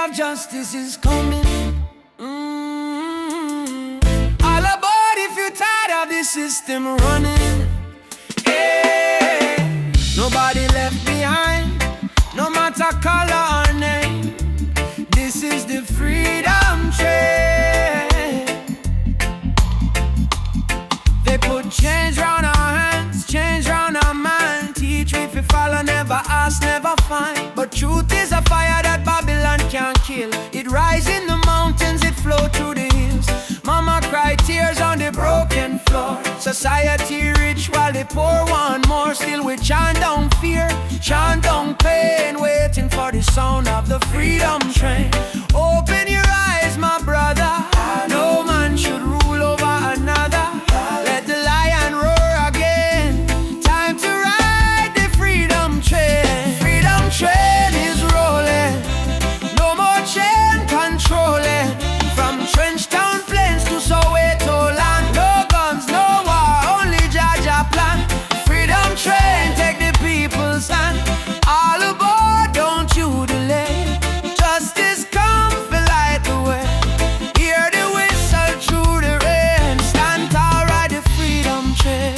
of justice is coming. All aboard if you're tired of the system running. Hey, nobody left behind, no matter color or name. This is the freedom train. They put change round our hands, change round our mind. Teach we if you follow, never ask, never find. But truth is a fire that Babylon can't kill. It rise in the mountains, it flow through the hills. Mama cry tears on the broken floor. Society rich while the poor want more. Still we chant down fear, chant down pain, waiting for the sound of the freedom train. Open your eyes, my brother. No man should rule over another. Let the lion roar again. Time to ride the freedom train. Freedom train is rolling. No more chain controlling. From trench town plains to Soweto land. No guns, no war, only Jaja plan. Freedom train, take the people's hand. All aboard, don't you delay. Justice come, fill light the way. Hear the whistle through the rain. Stand tall, ride the freedom train.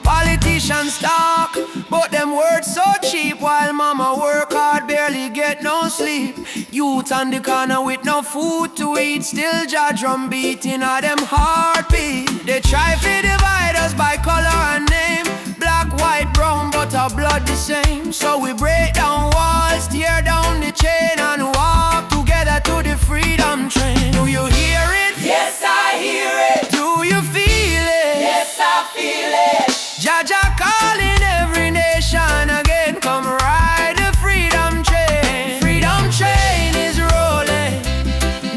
Politicians talk, but them words so cheap. While mama work hard, barely get no sleep. Youth on the corner with no food to eat. Still Jah drum beating at them heartbeat. They try to divide us by color and name. Black, white, brown, but our blood the same. So we break down walls, tear down the chain, and walk together to the freedom train. Do you hear it? Yes, I hear it. Do you feel it? Yes, I feel it. Jaja calling every nation again. Come ride the freedom train. Freedom train is rolling.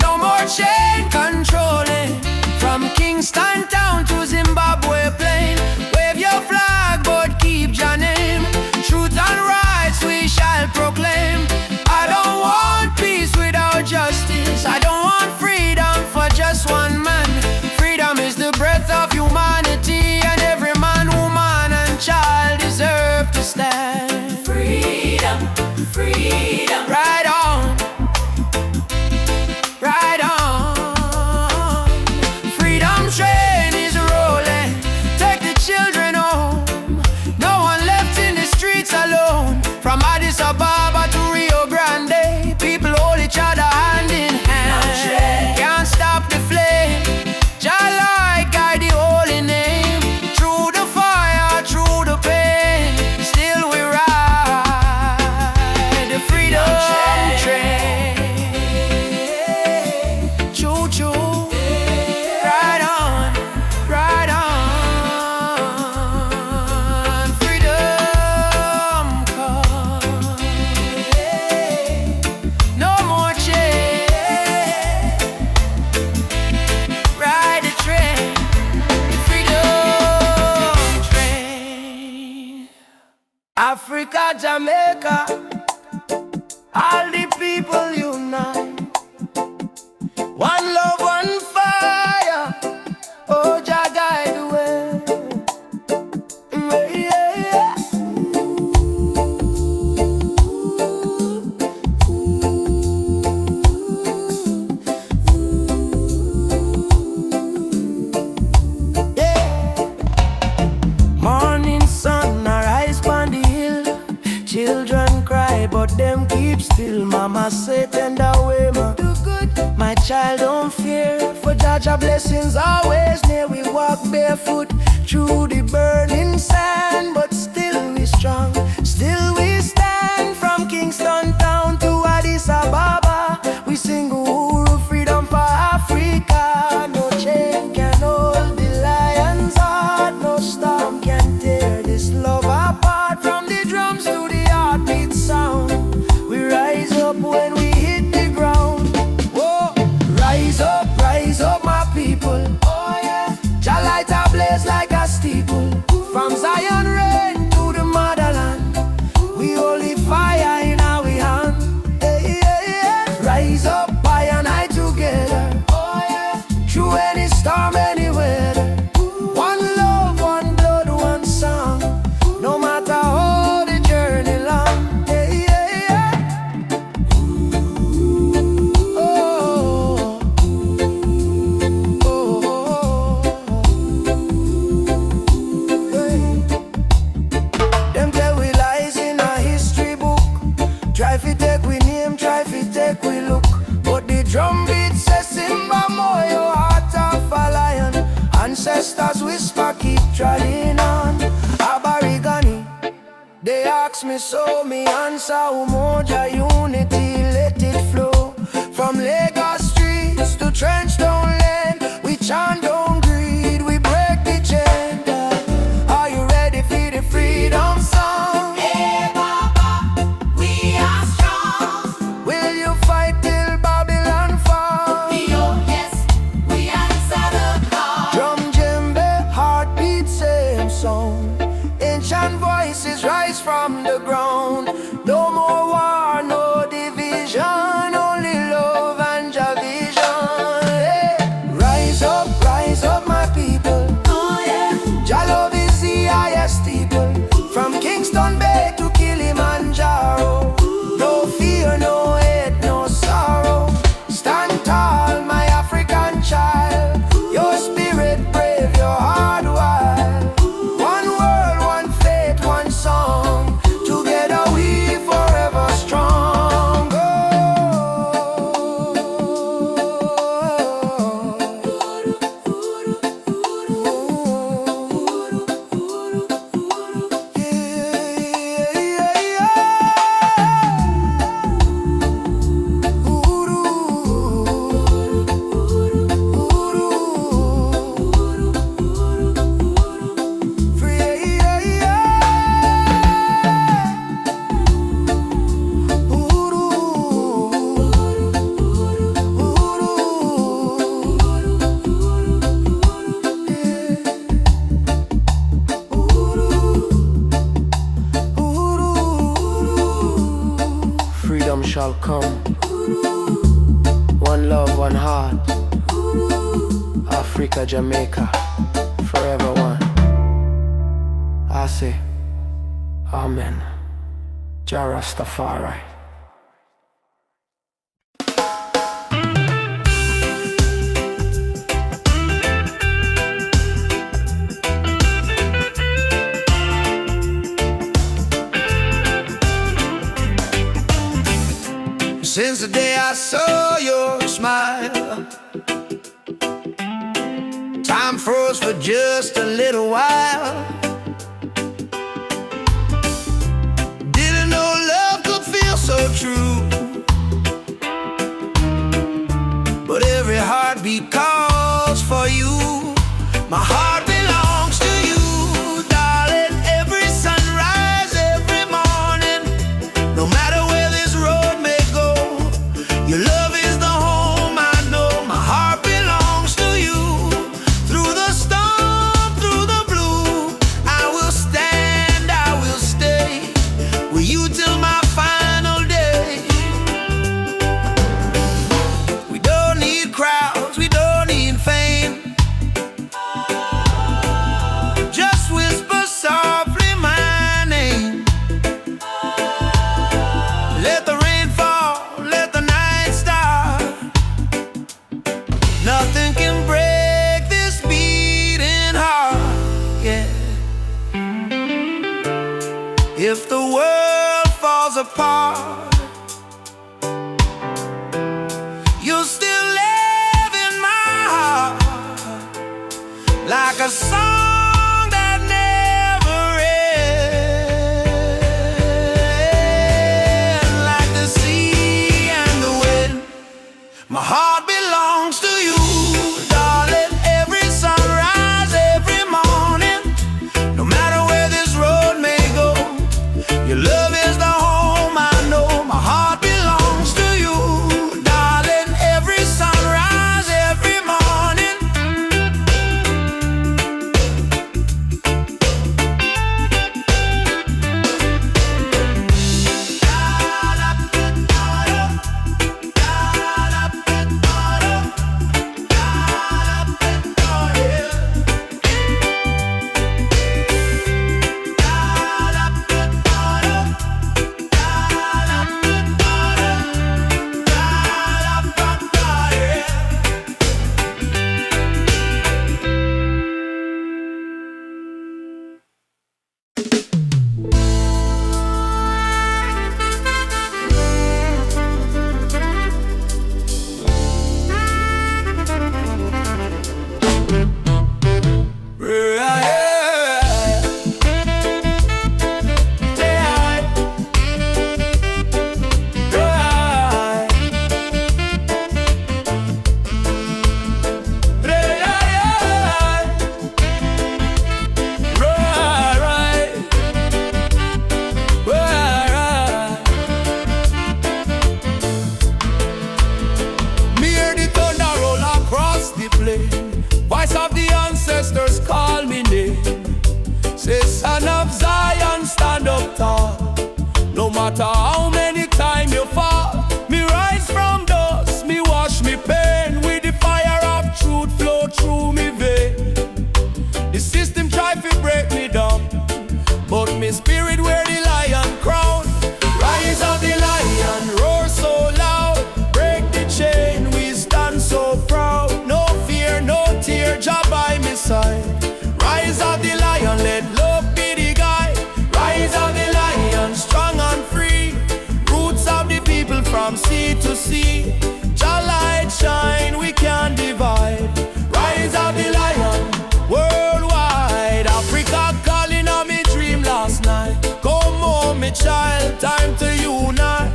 No more chain controlling. From Kingston town to Zimbabwe plain. Wave your flag but keep your name. Truth and rights we shall proclaim. I don't want peace without justice. I don't want freedom for just one man. Freedom is the breath of humanity, and every man, woman and child deserve to stand. Freedom, freedom. Right on, right on. Freedom train is rolling. Take the children home. No one left in the streets alone. From Addis Ababa to Rio Grande, people hold each other hand in hand. Can't stop the flame. Jah light guide the holy name. Through the fire, through the pain, still we ride the freedom train. Choo choo, ride on, ride on. Freedom come. No more chain. Ride the train, the freedom train. Africa, Jamaica, all the people unite. One love, one fire. Oh, Jah guide the way. Yeah, yeah. Morning sun arise on the hill. Children cry but them keep still. Mama say tender way, ma do good. My child don't fear, for Jaja blessings always near. We walk barefoot through the burning sand, but still we strong, still we stand. From Kingston town to Addis Ababa, we sing Uhuru, freedom for Africa. No chain can hold the lion's heart, no storm can tear this love apart. From the drums to the heartbeat sound, we rise up when we hit the ground. Whoa, rise up my people. Oh yeah, Jah light a blaze like a steeple. From Zion rain to the motherland, we holy fire in our hand. Hey, yeah, yeah. Rise up, I and I together. Oh yeah, through any storm, any weather. ancestors whisper, keep treading on. Aborigine, they ask me so, me answer, Umoja unity, let it flow. From Lagos streets to trench down lane, we chant down greed, we break the chain. Are you ready for the freedom song? Hey Baba, we are strong. Will you fight till Babylon fall? Oh yes, we answer the call. Drum, djembe, heartbeat, same song. Ancient voices rise from the ground. No more war, no division, only love and Jah vision. Hey, rise up, my people. Oh yeah, Jah love is the highest people. From Kingston Bay to Kilimanjaro. No fear, no hate, no sorrow. Stand tall, my African child. Your spirit brave, your heart wild. One world, one faith, one song. Together we forever strong. Freedom shall come. One love, one heart. Africa, Jamaica, forever one. I say, Amen. Jah Rastafari. Since the day I saw your smile, time froze for just a little while. Didn't know love could feel so true, but every heartbeat calls for you. My heart belongs to you, darling. Every sunrise, every morning, no matter where this road may go, your love is the home I know. My heart belongs to you. Through the storm, through the blue, I will stand, I will stay with you till my final day. We don't need crowds, we don't need fame. Just whisper softly my name. Let the rain fall, let the night start. Nothing can break this beating heart, yeah. If the world falls apart, you'll still live in my heart, like a song that never ends, like the sea and the wind. My heart belongs to you, darling. Every sunrise, every morning, no matter where this road may go, your love is the home I know. My heart belongs to you, darling. Every sunrise, every morning, flame. Voice of the ancestors call me name. Say, son of Zion, stand up tall. No matter how many times you fall, me rise from dust, me wash me pain with the fire of truth flow through me vein. The system try to break me down, but me spirit wear the lion crown. Rise of the lion, roar so loud, break the chain, we stand so proud. No fear, no tear, Jah by me side. Rise of the lion, let love be the guide. Rise of the lion, strong and free. Roots of the people from sea to sea. Jah light shine, we can't divide. Rise of the lion, worldwide. Africa calling on me dream last night. Come home, me child, time to unite.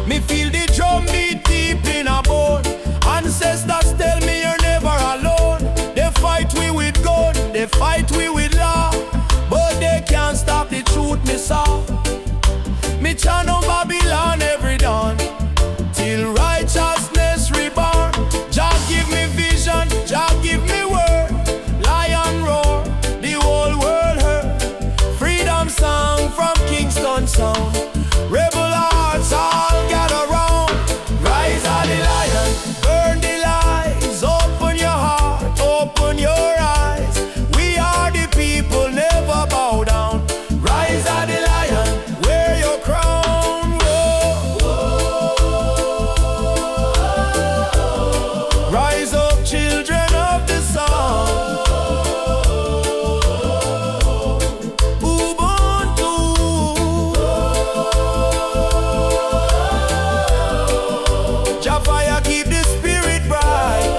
Me feel the drum beat deep in a bone. Ancestors tell me you're never alone. They fight we with gun, they fight we with law, but they can't stop the truth me saw. Me chant on Babylon every dawn, till righteousness reborn. Jah give me vision, Jah give me word. Lion roar, the whole world heard. Freedom song from Kingston sound. Rebel hearts all gather round. Rise of the lion, burn the lies. Open your heart, open your eyes. We are the people, never bow down. Rise of the lion, wear your crown. Whoa. Rise up, children of the sun. Ubuntu. Jah fire keep the spirit bright.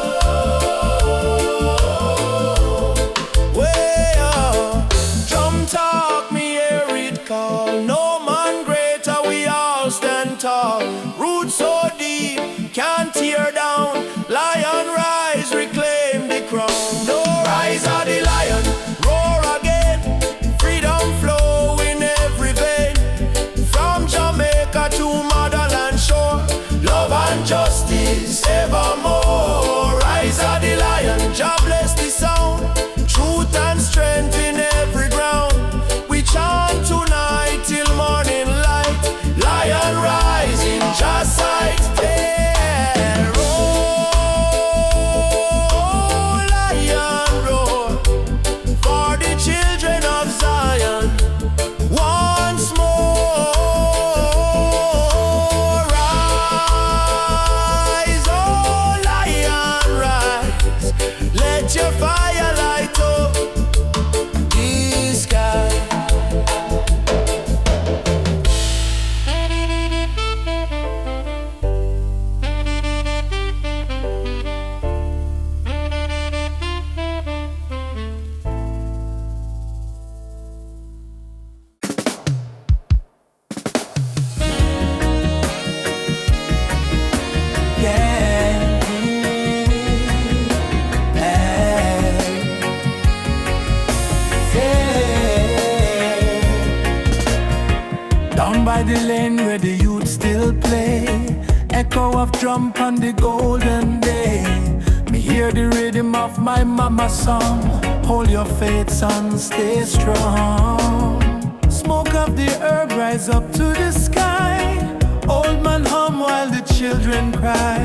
Way up, drum talk, me hear it call. No man greater, we all stand tall. Roots so deep, can't tear down. Lion rise, reclaim the crown. No rise of the lion, roar again. Freedom flow in every vein. From Jamaica to motherland shore, love and justice evermore. Rise of the lion, Jah bless the sound. Truth and strength in every ground. We chant tonight till morning light. Lion rise in Jah's sight. Yeah, roar, lion roar, for the children of Zion. Once more, rise, oh lion, rise. Let your fire light up the sky. Down by the lane where the youth still play, echo of drum on the golden day. Me hear the rhythm of my mama's song. Hold your faith, son, stay strong. Smoke of the herb rise up to the sky. Old man hum while the children cry.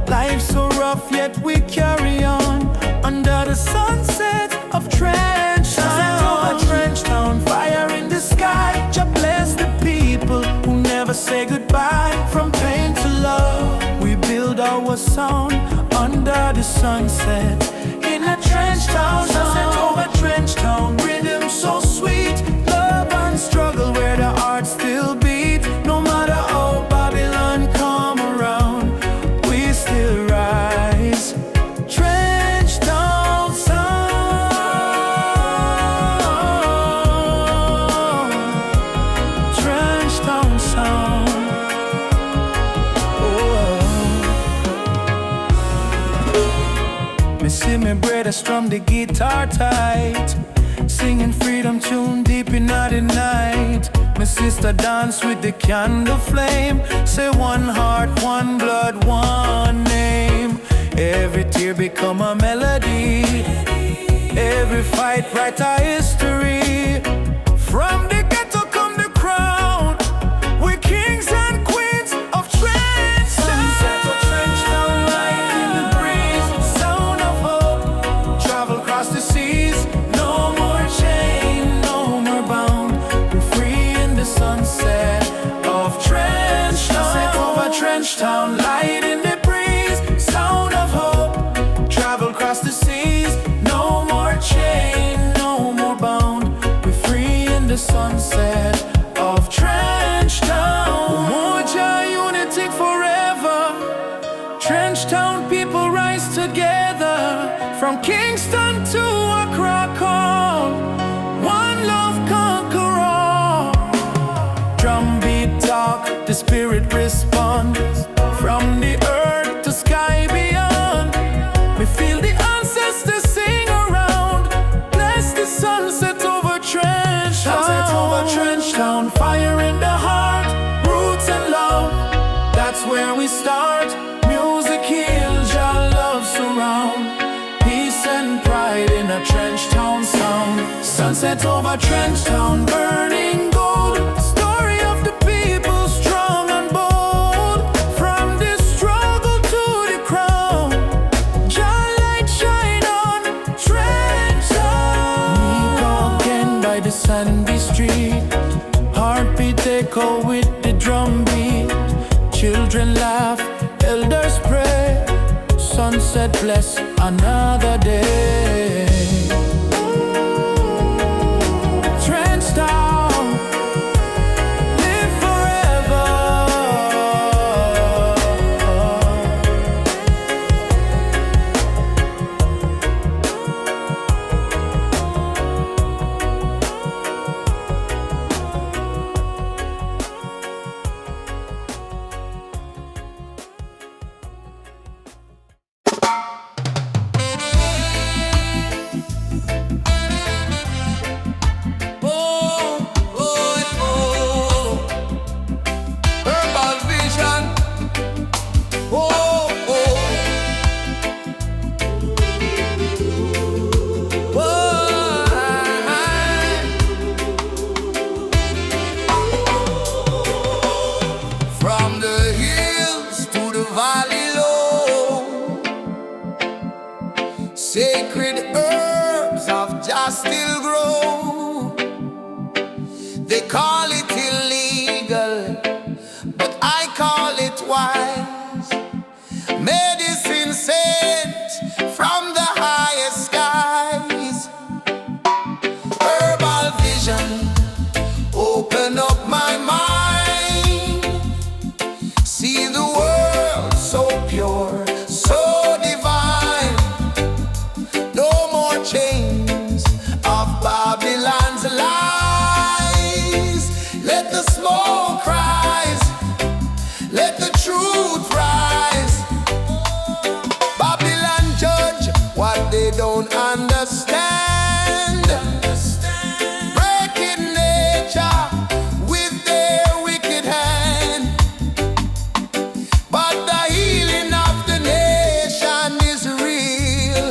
Life so rough yet we carry on. Under the sunset of Trench Town. Trench Town, fire in the sky. Jah bless the people who never say goodbye. From pain to love, we build our sound. Under the sunset, in a Trench Town. Sunset over Trench Town, rhythm so sweet. Love and struggle where the heart still beat. No matter how Babylon come around, we still rise. Trench Town sound, Trench Town sound. Me see me brother strum the guitar tight, singing freedom tune deep in the night. My sister dance with the candle flame. Say one heart, one blood, one name. Every tear become a melody. Every fight write our history. From the ghetto come the crown. We're kings and queens of trench. Sunset of trench town, light in the breeze. Sound of hope, travel across the seas. No more chain, no more bound. We're free in the sunset of trench town. Sunset over trench town, light in the breeze. Sound of hope, travel across the seas. No more chain, no more bound. We're free in the sunset of trench town. Umoja, unity forever. Trench town people rise together. From Kingston to Accra call. One love conquer all. Drum beat talk, the spirit respond. From the earth to sky beyond. We feel the ancestors sing around. Bless the sunset over trench town. Sunset over trench town, fire in the heart. Roots and love, that's where we start. Music heals, your love surround. Peace and pride in a trench town sound. Sunset over trench town, burning gold. Story of the people, strong and bold. From the struggle to the crown. Your light shine on trench town. We go again by the sandy street. Heartbeat echo with the drum beat. Children laugh, elders pray. Sunset bless another day. Trench town, live forever. Herbal vision. Oh, oh. From the hills to the valley low, sacred herbs of Jah still grow. They call it illegal, but I call it wise. Medicine sent from the highest skies. Herbal vision, open up my mind. See the world so pure, so divine. No more chains of Babylon's lies. Let the smoke rise, let the truth rise. Babylon judge what they don't understand. Breaking nature with their wicked hand. But the healing of the nation is real.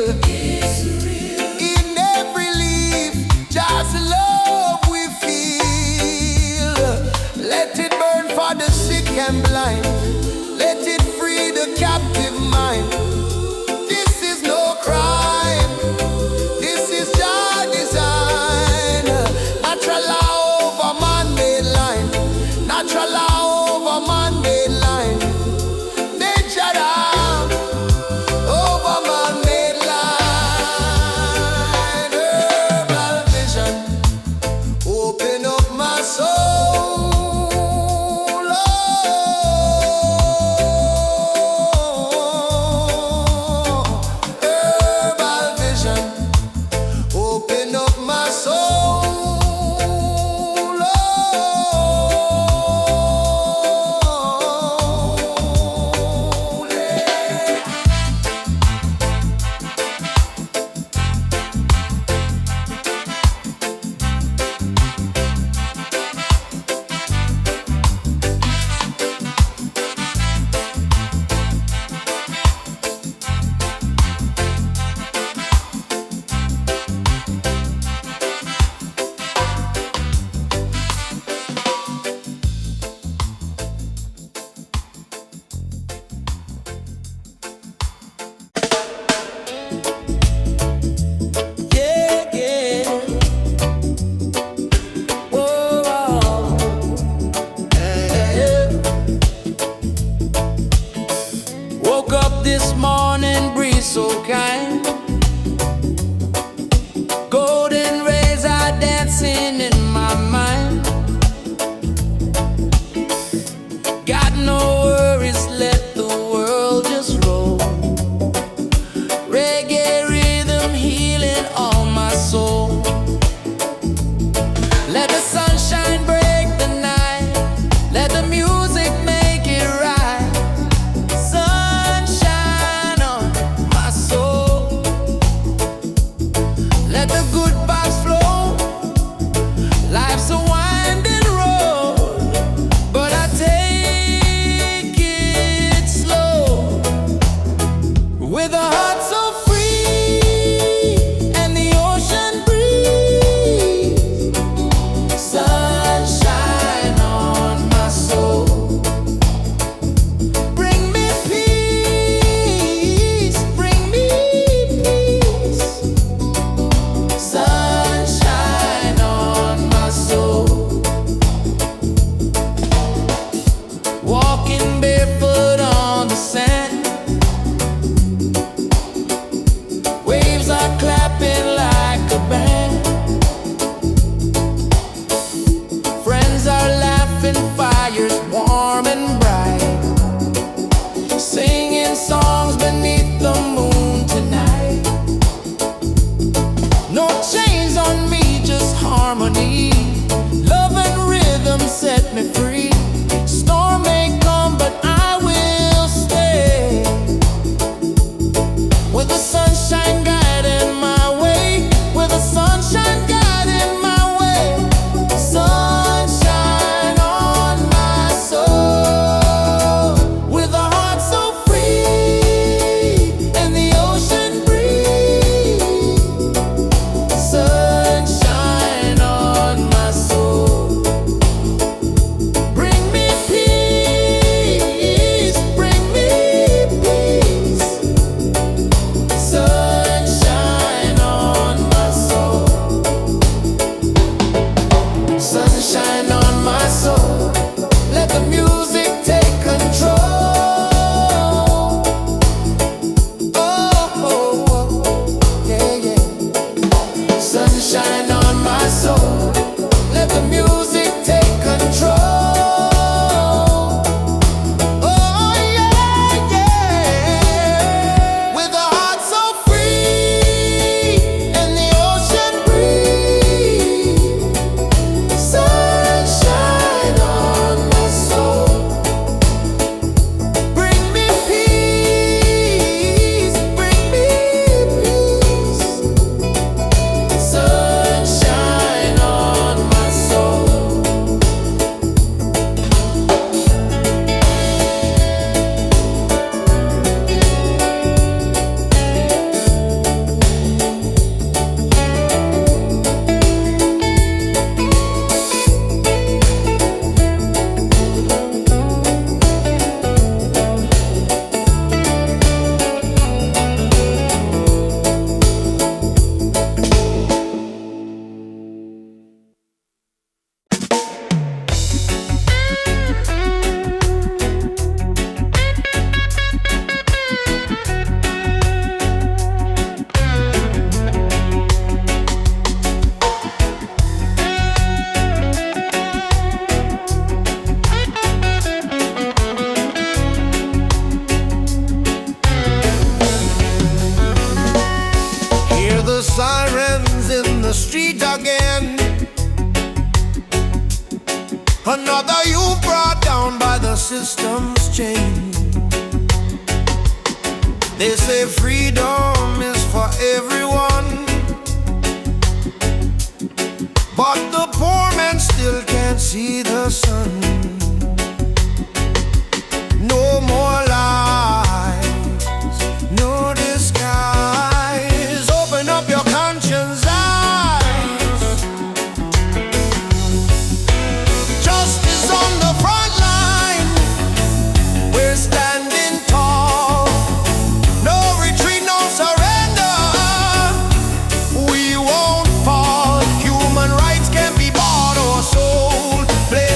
In every leaf, just love we feel. Let it burn for the sick and blind. Let it free the captive mind. This is no crime. This is Jah design. Natural law over man-made line. Natural law over man-made line. Nature law over man-made line. Herbal vision, open up my soul. Oh, Reggae rhythm healing all my soul. Let the sunshine break the night. Let the music make it right. Sunshine on my soul. Let the good vibes flow. Life's a winding road, but I take it slow. With a heart so free and the ocean breeze. Sunshine on my soul. Bring me peace, bring me peace. Sunshine on my soul. Walking barefoot on the sand. Waves are clapping like a band. Friends are laughing, fires warm and bright. Singing songs beneath the moon tonight. No chains on me, just harmony. Love and rhythm set me free. Storm may come, but I will stay. With the sunshine guiding my way. With the sunshine guiding my way. Sunshine on my soul. With a heart so free and the ocean breeze. Sunshine on my soul. Bring me peace, bring me peace. Sunshine on my soul. Sunshine on my soul. Let the music take control. Oh, yeah, yeah. Sunshine on my soul. Let the music take control. Oh, yeah, yeah. With a heart so free and the ocean breeze. Sunshine on my soul. Bring me peace, bring me peace. Sunshine on my soul. Hear the sirens in the street again. Another youth brought down by the system's chain. They say freedom is for everyone, but the poor man still can't see the sun. No more lies, no disguise. Open up your conscience eyes. Justice on the front line. We're standing tall. No retreat, no surrender. We won't fall. Human rights can be bought or sold. Play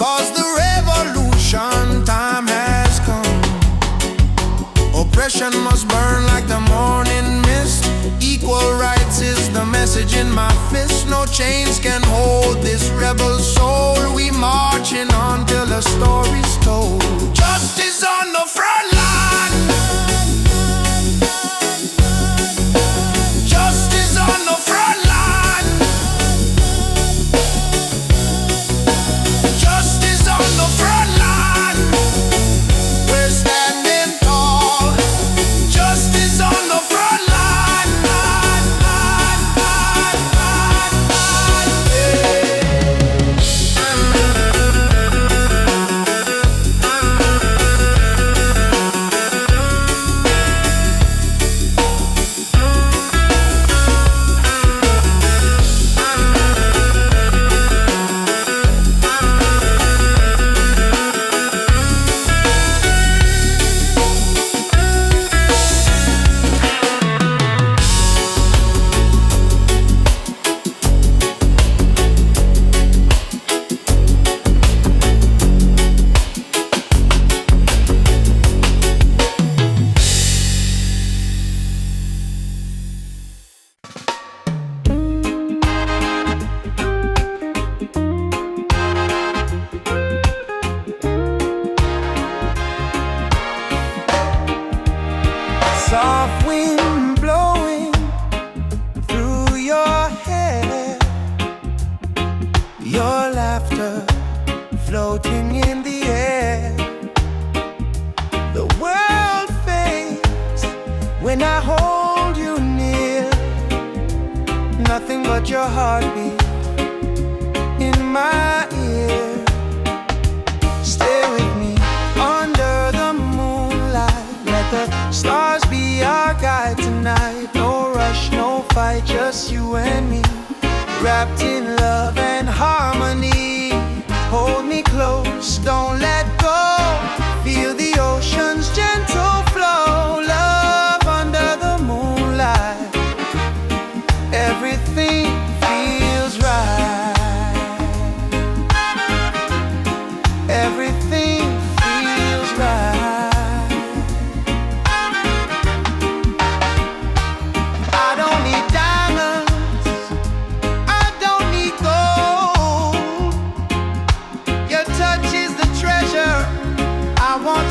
'cause the revolution time has come. Oppression must burn like the morning mist. Equal rights is the message in my fist. No chains can hold this rebel soul. We marching on till the story's told. Justice on the front line. Justice on the front line. Justice on the front line. We're standing tall. Justice on the front line. Soft wind blowing through your hair, your laughter floating in the air. The world fades when I hold you near. Nothing but your heartbeat in my ear. Stay with me under the moonlight. Let the stars be our guide tonight. No rush, no fight, just you and me, wrapped in love and harmony. Hold me close, don't let go. Feel the ocean's gentle flow. Love under the moonlight. Everything feels right. Everything feels right.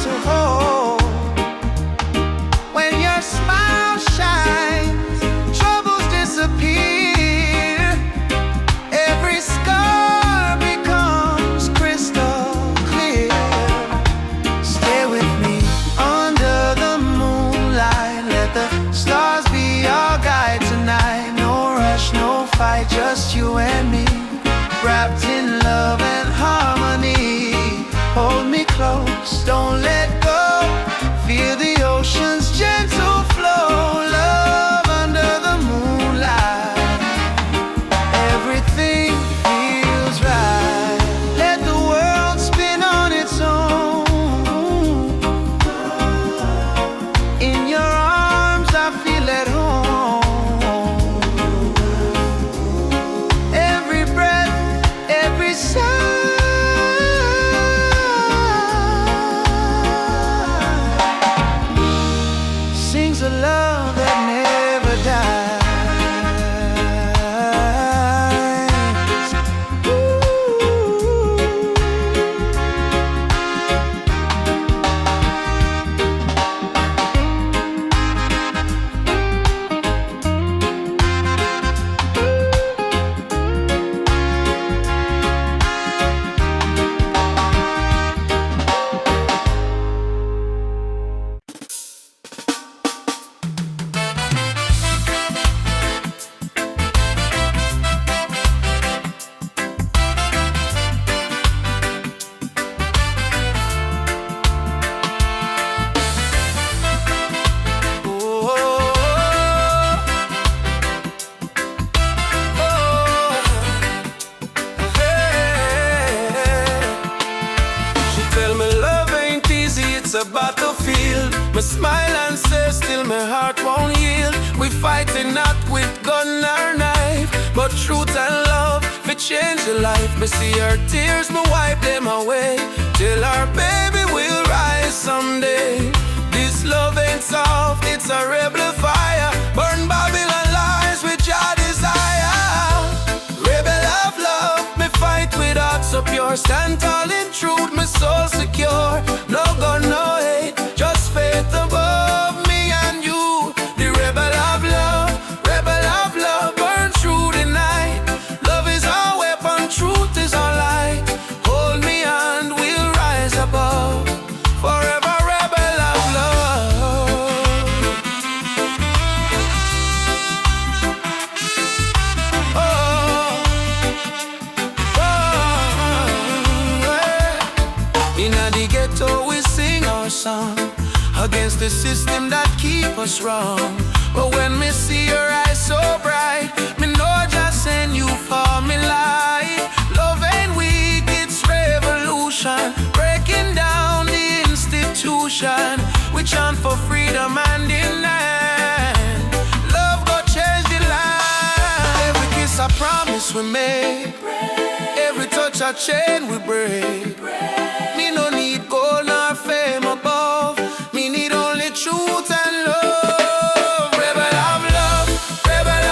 To hold. When your smile shines, troubles disappear. Every scar becomes crystal clear. Stay with me under the moonlight. Let the stars be our guide tonight. No rush, no fight, just you and me, wrapped in love and harmony. Hold me close, don't let go. Feel the ocean's gentle flow. Love under the moonlight. Everything feels right. Let the world spin on its own. In your arms I feel at home. Every breath, every sigh a love that never dies. it's a battlefield. Me smile and say still my heart won't yield. We fighting not with gun or knife, but truth and love. For change the life. Me see her tears, me wipe them away. Till our baby will rise someday. This love ain't soft, it's a rebel fire. Burn Babylon lies with your desire. Rebel of love, me fight with heart so pure. Stand tall in truth, my soul secure. No gun, no hate, just faith above me and you. The rebel of love, burn through the night. Love is our weapon, truth is our light. Hold me and we'll rise above. Forever rebel of love. In the ghetto we sing our song against the system that keep us wrong. But when me see your eyes so bright, me know just send you for me light. Love ain't weak, it's revolution, breaking down the institution. We chant for freedom and in land. Love go change the life. Every kiss a promise we make, every touch a chain we break. Me no need gold nor fame above, me need only truth and love. Rebel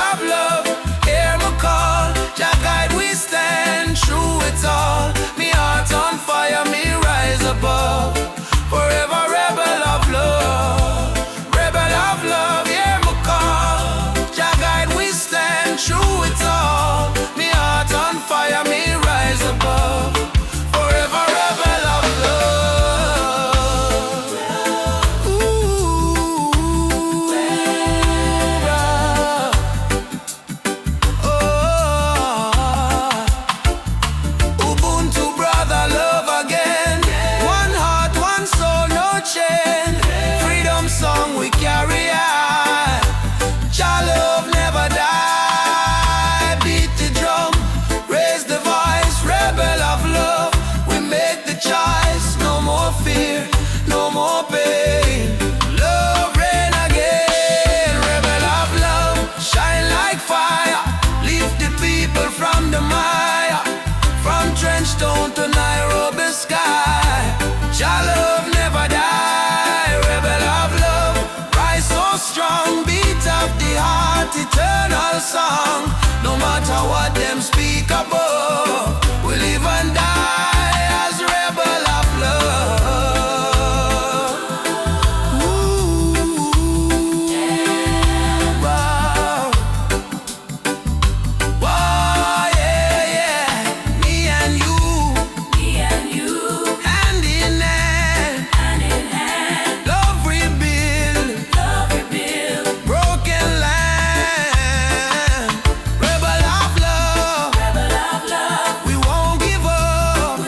of love, hear me call. Jah guide we stand true it's all. Me heart on fire, me rise above. Forever rebel of love, hear me call. Jah guide we stand true it's all. Me heart on fire, me rise above. Forever rebel of love. Ooh, oh, Ubuntu brother love again. One heart, one soul, no chain. Freedom song we carry on. Jah love never die. Beat the drum, raise the voice. Rebel of love, we make the choice. No more fear, no more pain. Love reign again. Rebel of love, shine like fire. Lift the people from the mire, from trench town to Nairobi sky. Jah love never die. Rebel of love, rise so strong. Beat of the heart, eternal song. No matter what them speak above, we live and die as rebel of love. Ooh, wow. Wow, yeah, yeah. Me and you, hand in hand. Love rebuild, broken land. Rebel of love, we won't give up.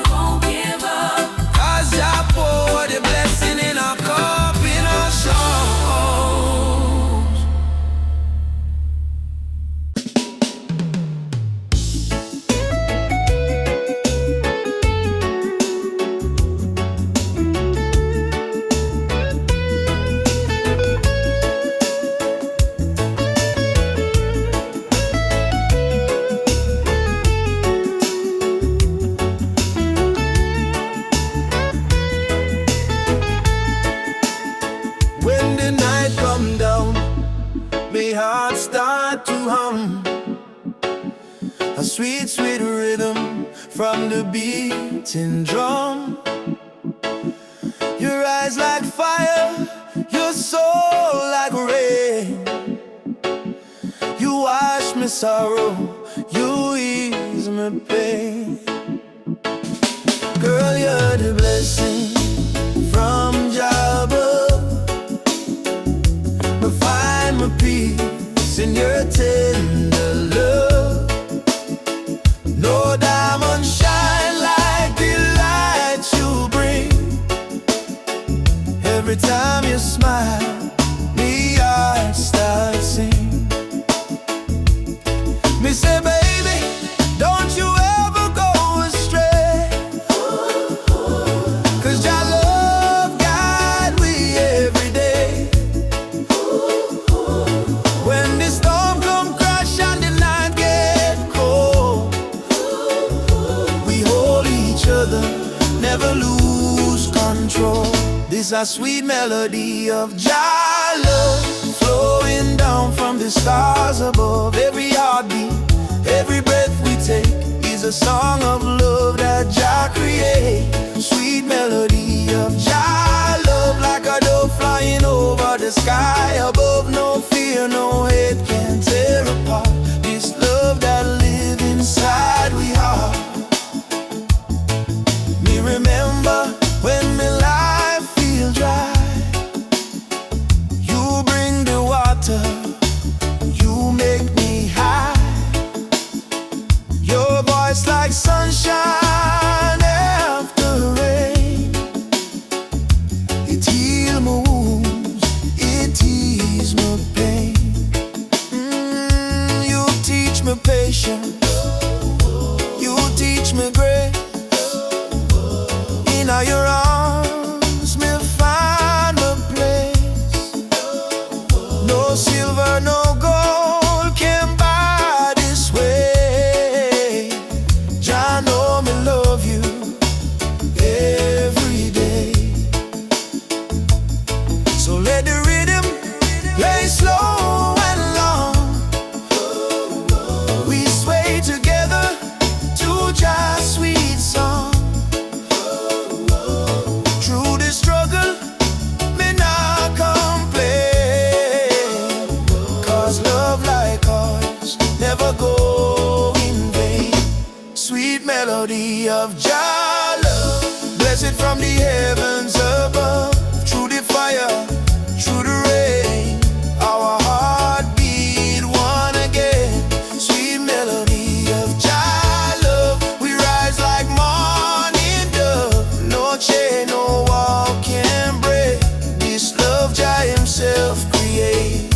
'Cause Jah pour the blessing in our cup, in our songs. When the night come down, my heart start to hum. A sweet, sweet rhythm from the beating drum. Your eyes like fire, your soul like rain. You wash me sorrow, you ease my pain. Girl, you're the blessing from Jah above. I find my peace in your tender love. No diamond shine like the light you bring. Every time you smile, me heart starts sing. Me say, baby, don't you ever go astray. 'Cause Jah love guide we every day. When the storm come crash and the night get cold, is a sweet melody of Jah love, flowing down from the stars above. Every heartbeat, every breath we take is a song of love that Jah create. Sweet melody of Jah love, like a dove flying over the sky above. No fear, no hate can tear apart this love that live inside we heart. Me remember when my life feel dry, you bring the water, you make me high. Your voice like sunshine after rain. It heals my wounds, it eases my pain. You teach me patience, you teach me grace. In all your arms, me find my place. No silver, no gold can buy this way. Jah know me love you every day. So let the rhythm play slow and long. We sway together to Jah's sweet song. Through the struggle, me not complain, 'cause love like ours never go in vain. Sweet melody of Jah love, blessed from the heavens above. Through the fire, through the rain, our heart beat one again. Sweet melody of Jah love, we rise like morning dove. No chain, no wall can break this love Jah himself create.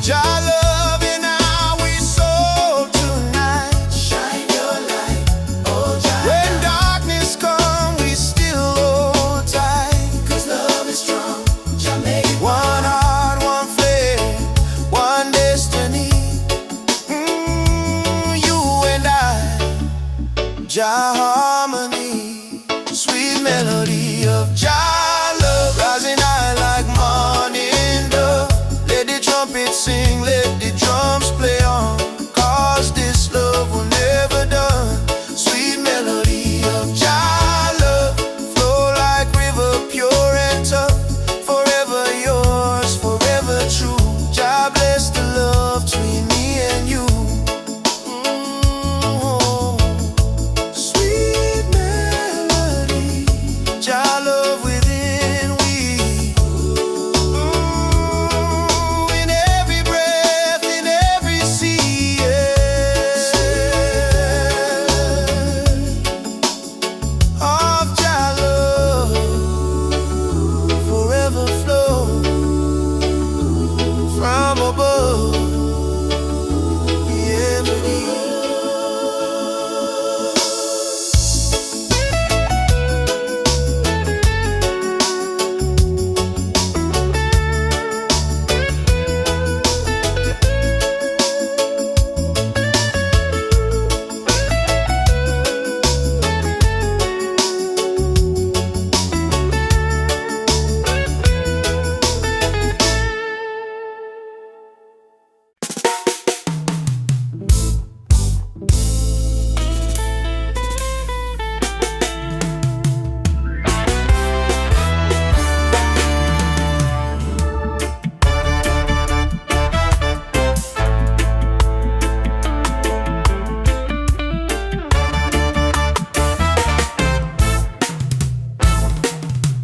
Jah love in our soul tonight. Shine your light, oh Jah. When darkness comes, we still hold tight, 'cause love is strong. Jah make it one heart, one flame, one destiny. You and I, Jah harmony. Sweet melody of Jah love, rising high like morning dove. Let the trumpet sing, let the drums play on, 'cause this love will never done. Sweet melody of Jah love, flow like river, pure and tough. Forever yours, forever true. Jah bless the love between me and you. Sweet melody, Jah love within we. In every breath, in every sea, of Jah love, forever flow from above.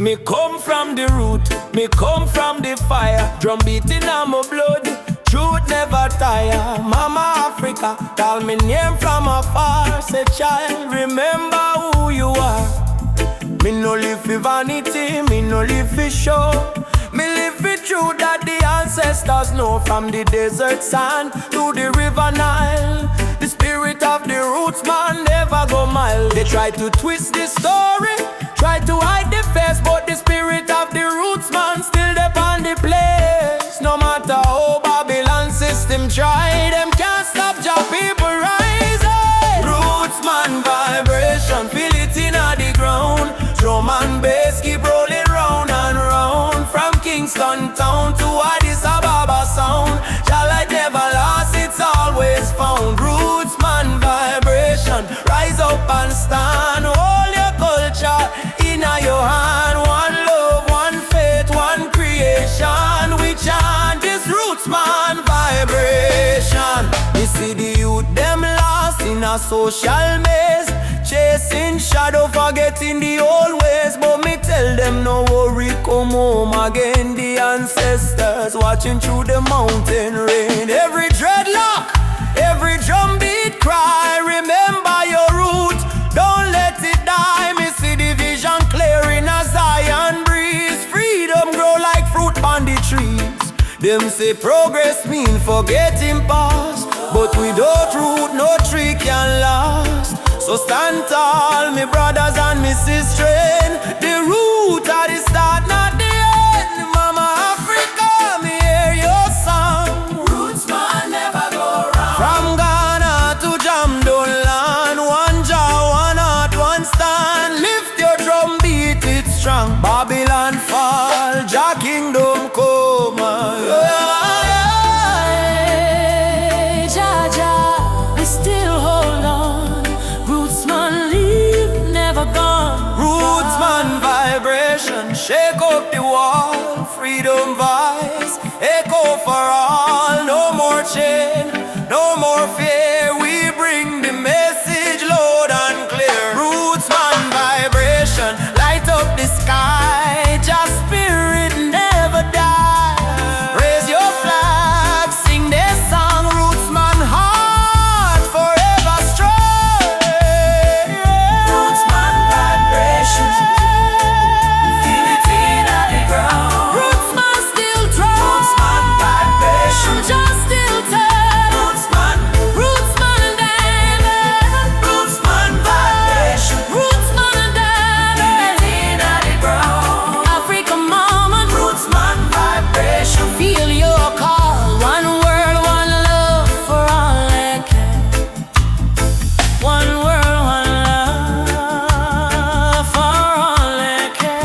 Me come from the root, me come from the fire. Drum beating on my blood, truth never tire. Mama Africa, call me name from afar. Say child, remember who you are. Me no live for vanity, me no live for show. Me live for truth that the ancestors know. From the desert sand to the river Nile, the spirit of the roots man never go mild. They try to twist the story, try to hide the face, but the spirit of the roots man still there on the place. No matter how Babylon system try, them can't stop Jah people rising. Roots man vibration, feel it in the ground. Drum and bass. a social maze, chasing shadow, forgetting the old ways. But me tell them no worry, come home again. The ancestors watching through the mountain rain. Every dreadlock, every drum beat cry, remember your roots, don't let it die. Me see the vision clearing as Zion breeze. Freedom grow like fruit on the trees. Them say progress mean forgetting past, but without root no tree can last. So stand tall, me brothers and me sisters. The root at the start, not the end. Mama Africa, me hear your song. Roots man never go wrong. From Ghana to Jamdoland, one jaw, one heart, one stand. Lift your drum, beat it strong. Babylon fall, Jah kingdom come. Jah, Jah, we still hold on. Roots man leave, never gone. Roots man vibration, shake up the wall. Freedom vibes, echo for all. No more chain, no more fear. We bring the message loud and clear. Roots man vibration, light up the sky. Just spirit never die. Raise your flag, sing their song. Roots man heart forever strong. Roots man vibration, feel it in the ground. Roots man still drum. Roots man vibration, just still tell. Roots man David. Roots man vibration, Roots man David. Feel it in the ground. Africa mama, Roots man vibration, feel your call. One world, one love for all that can. One world, one love for all that can.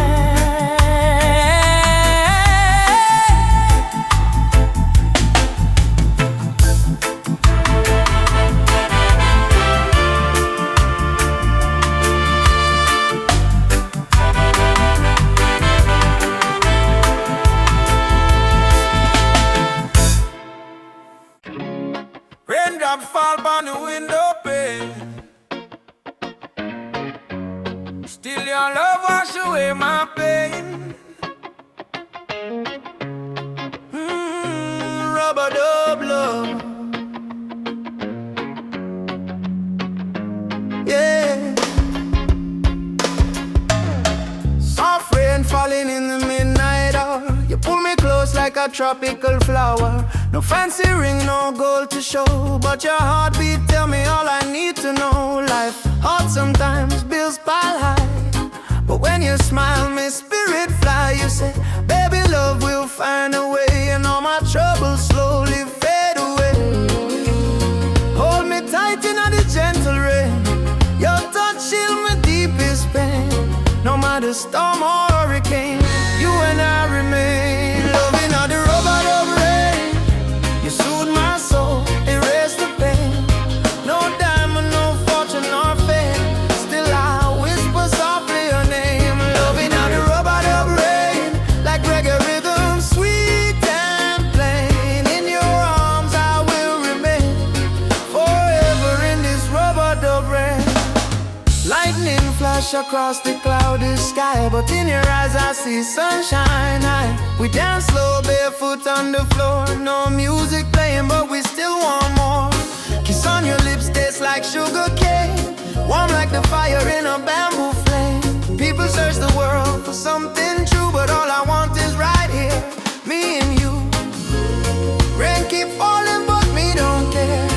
Raindrop fall on the window pane. Still your love wash away my pain. Rubber dub love. Yeah. Soft rain falling in the midnight hour. You pull me close like a tropical flower. No fancy ring, no gold to show, but your heartbeat tell me all I need to know. Life hard sometimes, bills pile high, but when you smile, my spirit fly. You say, baby, love will find a way, and all my troubles slowly fade away. Hold me tight in the gentle rain. Your touch shield my deepest pain. No matter storm or hurricane, you and I remain. Loving all the rubber of rain. You soothe my soul, erase the pain. No diamond, no fortune or fame. Still I whisper softly your name. Loving all the rubber of rain, like reggae rhythm, sweet and plain. In your arms I will remain forever in this rubber dub rain. Lightning flash across the cloudy sky, but in your eyes I see sunshine. We dance slow, barefoot on the floor. No music playing, but we still want more. Kiss on your lips tastes like sugar cane, warm like the fire in a bamboo flame. People search the world for something true, but all I want is right here, me and you. Rain keep falling, but me don't care.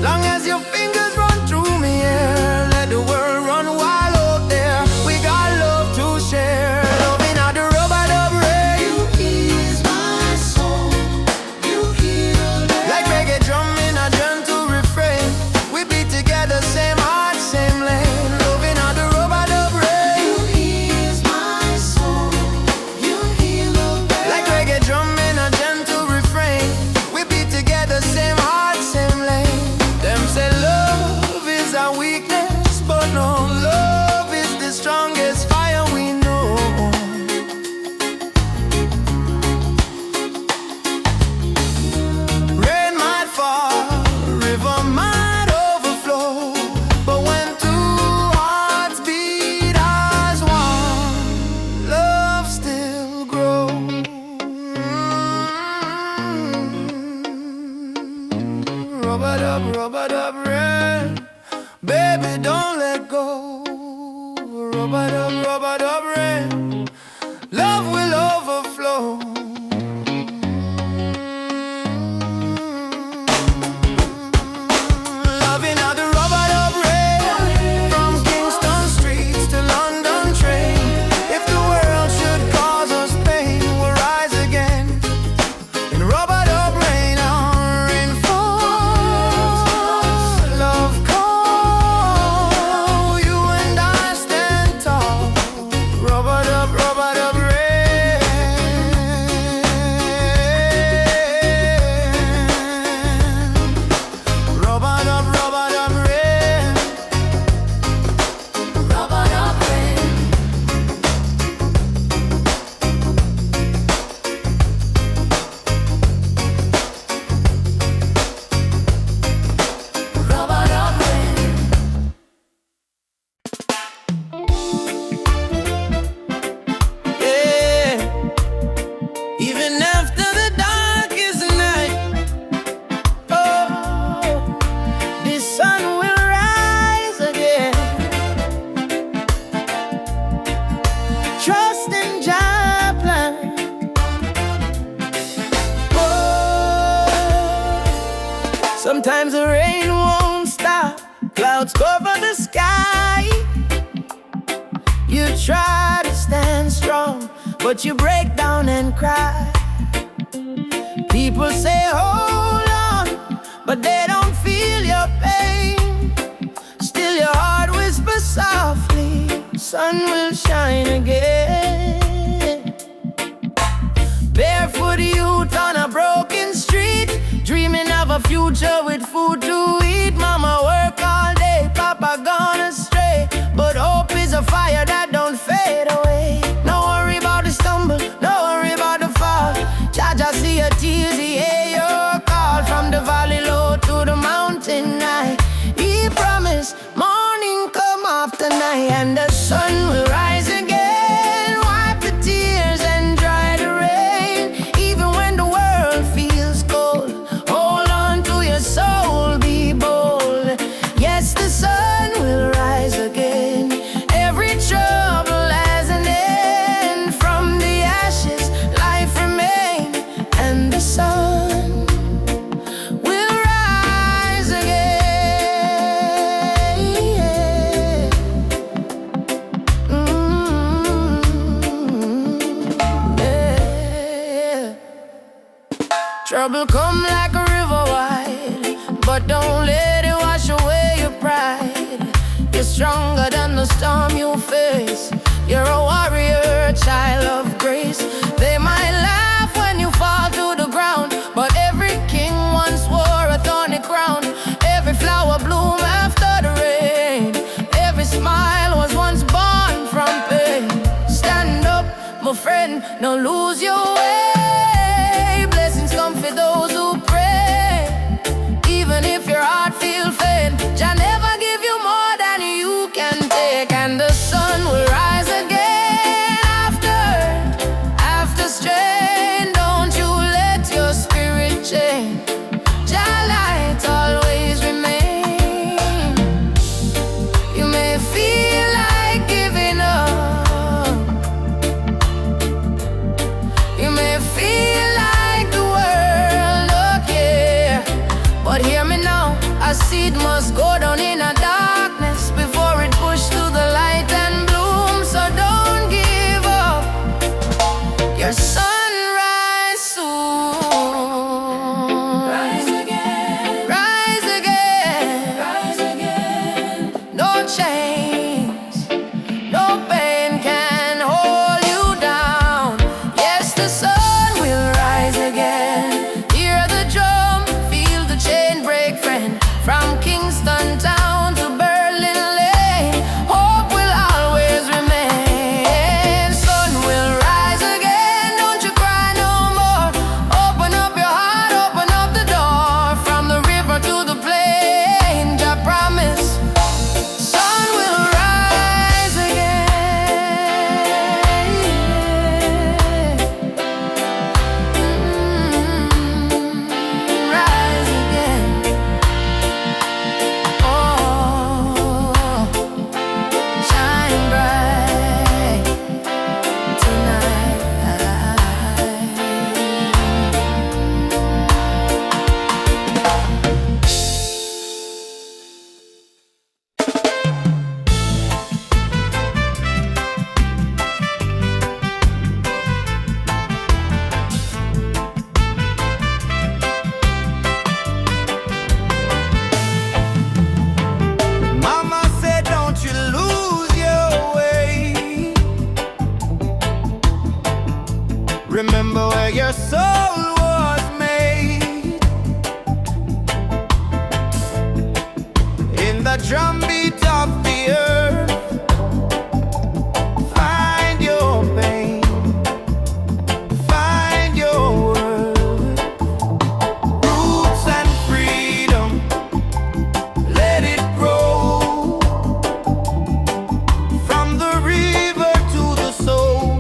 Long as your fingers run through me, yeah. Let the world run wild out there. We got love to share. Loving all the rubber dub rain. You ease my soul, you heal it. Like reggae drum in a gentle refrain. We beat together, same heart, same lane. Loving all the rubber dub rain. You ease my soul, you baby, don't let go. Rub-a-dub, rain. Love will overflow. Loving how the rub-a-dub rain, from Kingston streets to London train. If the world should cause us pain, we'll rise again. In rub-a-dub rain, our rain falls. Love call, you and I stand tall. Rub-a-dub rain. Rub-a-dub rain. Rub-a-dub rain. Rub-a-dub rain. Yeah. Even after the darkest night, oh, the sun will rise again. Trust in Jah plan. Oh, sometimes the rain won't stop. Clouds cover the sky. You try to stand strong, but you break down and cry. People say hold on, but they don't feel your pain. Still your heart whispers softly, sun will shine again. Barefoot youth on a broken street, dreaming of a future with food to eat. Mama work all day, Papa gone astray, but hope is a fire that don't fade away. No worry about the stumble, no worry about the fall. Jaja see your tears, he hear your call. From the valley low to the mountain high, he promised morning come after night, and the sun will rise again. Wipe the tears and dry the rain. Even when the world feels cold, hold on to your soul, be bold. Yes, the sun will rise again. Every trouble has an end. From the ashes, life remains, and the sun will rise again. Yeah. Trouble come like a river wide, but don't let it wash away your pride. You're stronger than the storm you face. You're a warrior, child of grace. They might laugh when you fall to the ground, but every king once wore a thorny crown. Every flower bloom after the rain. Every smile was once born from pain. Stand up, my friend, don't lose your way. Blessings come for those who pray. Even if your heart feels faint, Jah never give you more than you can take. And the sun will rise again after strain. Don't you let your spirit change. Jah light always remain. You may feel like giving up. You may feel like the world, okay, but hear me now. A seed must go down in a darkness before it pushed to the light and bloom. So don't give up. Your sunrise soon. Rise again. Rise again. Rise again. No chains, no pain can hold you down. Yes, the sun will rise again. Hear the drum, feel the chain break, friend. From Kingston town to Berlin Lane, hope will always remain. Sun will rise again, don't you cry no more. Open up your heart, open up the door. From the river to the plain, Jah promise. Sun will rise again. Rise again. Oh. the drumbeat of the earth. Find your pain, find your worth. Roots and freedom, let it grow. From the river to the soul,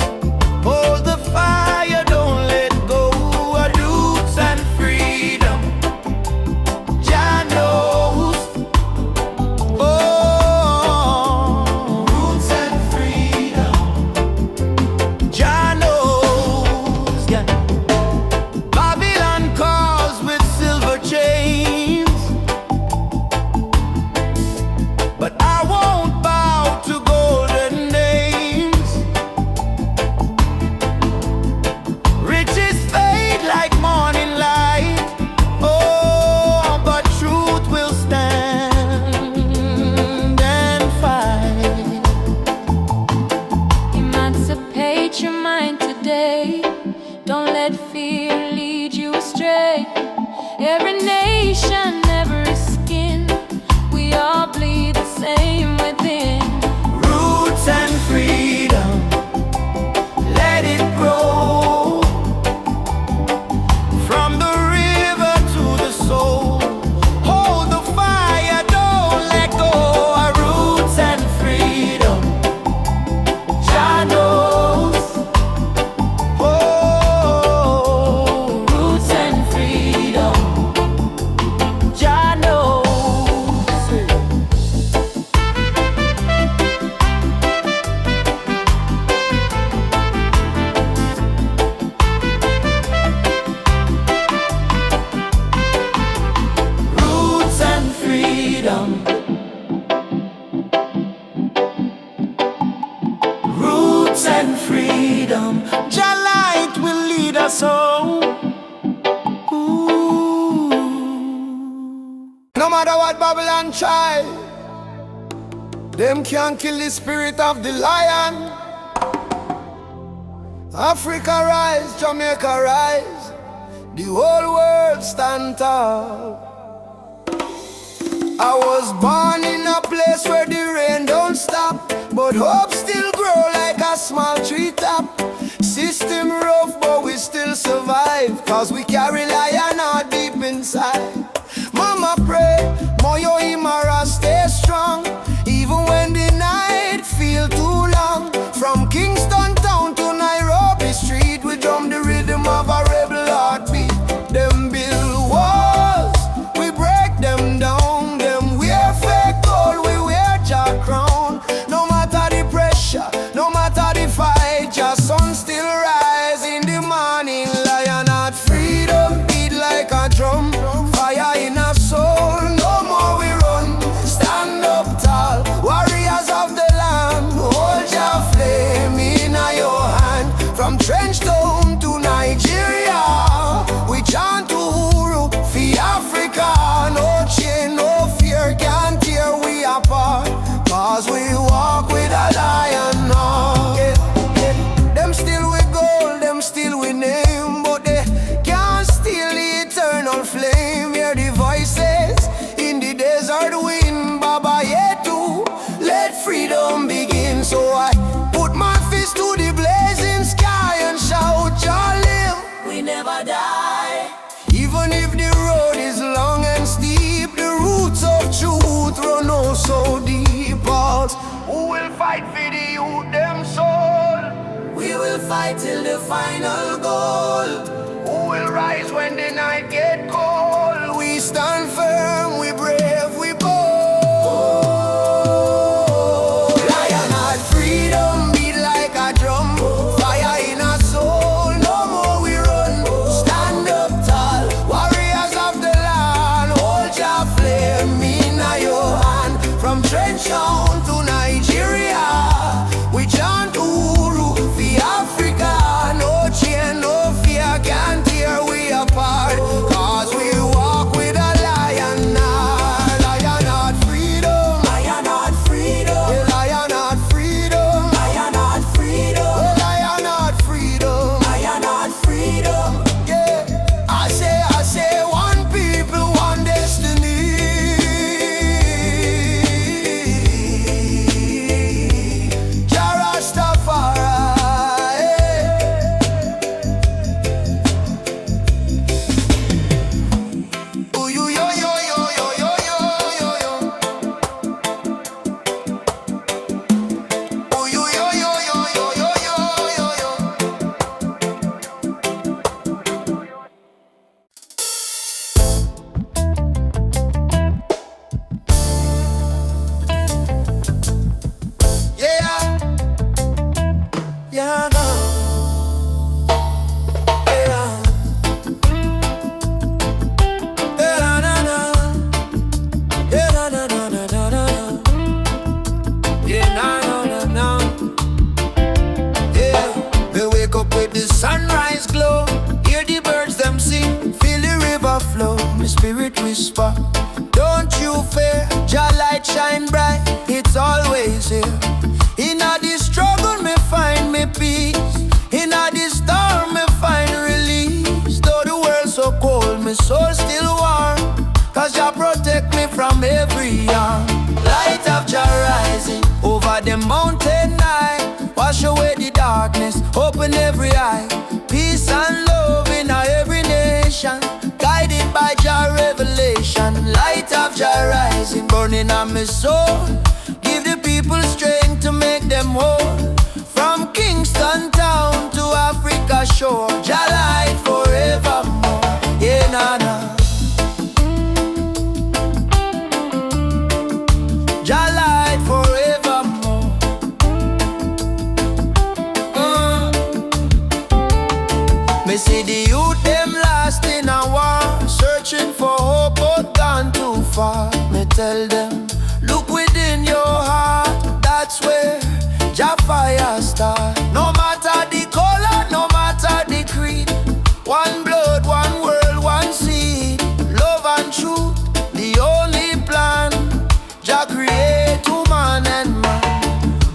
hold the fire, don't let go. Roots and freedom, Jah knows. Oh, roots and freedom, Jah knows. Yeah. Babylon calls with silver chains, but I won't bow to golden names. Riches fade like morning light. Oh, but truth will stand and fight. Emancipate your mind today. Don't let fear lead you astray. Every nation, every skin, we all bleed the same within. Roots and freedom, let it grow. From the river to the soul, hold the fire, don't let go. Roots and freedom, Jah knows. Oh, roots and freedom, Jah knows. Roots and freedom, roots and freedom, Jah light will lead us home. Ooh. No matter what Babylon try, them can't kill the spirit of the lion. Africa rise, Jamaica rise, the whole world stand tall. I was born in a place where the rain don't stop, but hope still grow like a small treetop. System rough, but we still survive, cause we carry lion out deep inside. Mama pray, Moyo Imara stay strong, even when the night feel too long. From Kingston town to Nairobi street, we drum the rhythm of a rebel heartbeat. Them build walls, we break them down. Them wear fake gold, we wear Jah crown. No matter the pressure, no matter the fight, Jah sun still rise in the morning. Lion heart freedom beat like a drum, fire in our soul. No more we run, stand up tall, warriors of the land. Hold your flame in your hand. From Trench Town to Nigeria, we chant Uhuru for Africa. No chain, no fear can tear we apart, cause we walk with a lion heart. Them still with gold, them still with name, but they can't steal the eternal flame. Hear the voices in the desert wind, Baba Yetu, let freedom begin. So I put my fist to the blazing sky and shout, Jah live, we never die. Even if the road is long and steep, the roots of truth run oh so deep. Pulse, who will fight for the youth, them soul? We will fight till the final goal. Who will rise when the night get cold? We stand firm, we brave, we bold. Lion heart freedom beat like a drum, fire in our soul. No more we run, stand up tall, warriors of the land. Hold your flame in your hand. From Trench Town to Nigeria, we chant Uhuru for Africa. No chain, no fear can tear we apart, cause we walk with a lion heart. Lion heart freedom, lion heart freedom, lion heart freedom, lion heart freedom, lion heart freedom, lion heart freedom. Yeah, I say one people, one destiny. light, peace and love in every nation. Guided by Jah revelation, light of Jah rising, burning on my soul. Give the people strength to make them whole. From Kingston town to Africa shore, Jah light forevermore. Yeah, nah, nah. Jah light forevermore. Me see the youth them lost in a war, searching for hope but gone too far. Me tell them, look within your heart, that's where Jah fire start. No matter the color, no matter the creed, one blood, one world, one seed. Love and truth, the only plan. Jah create woman and man.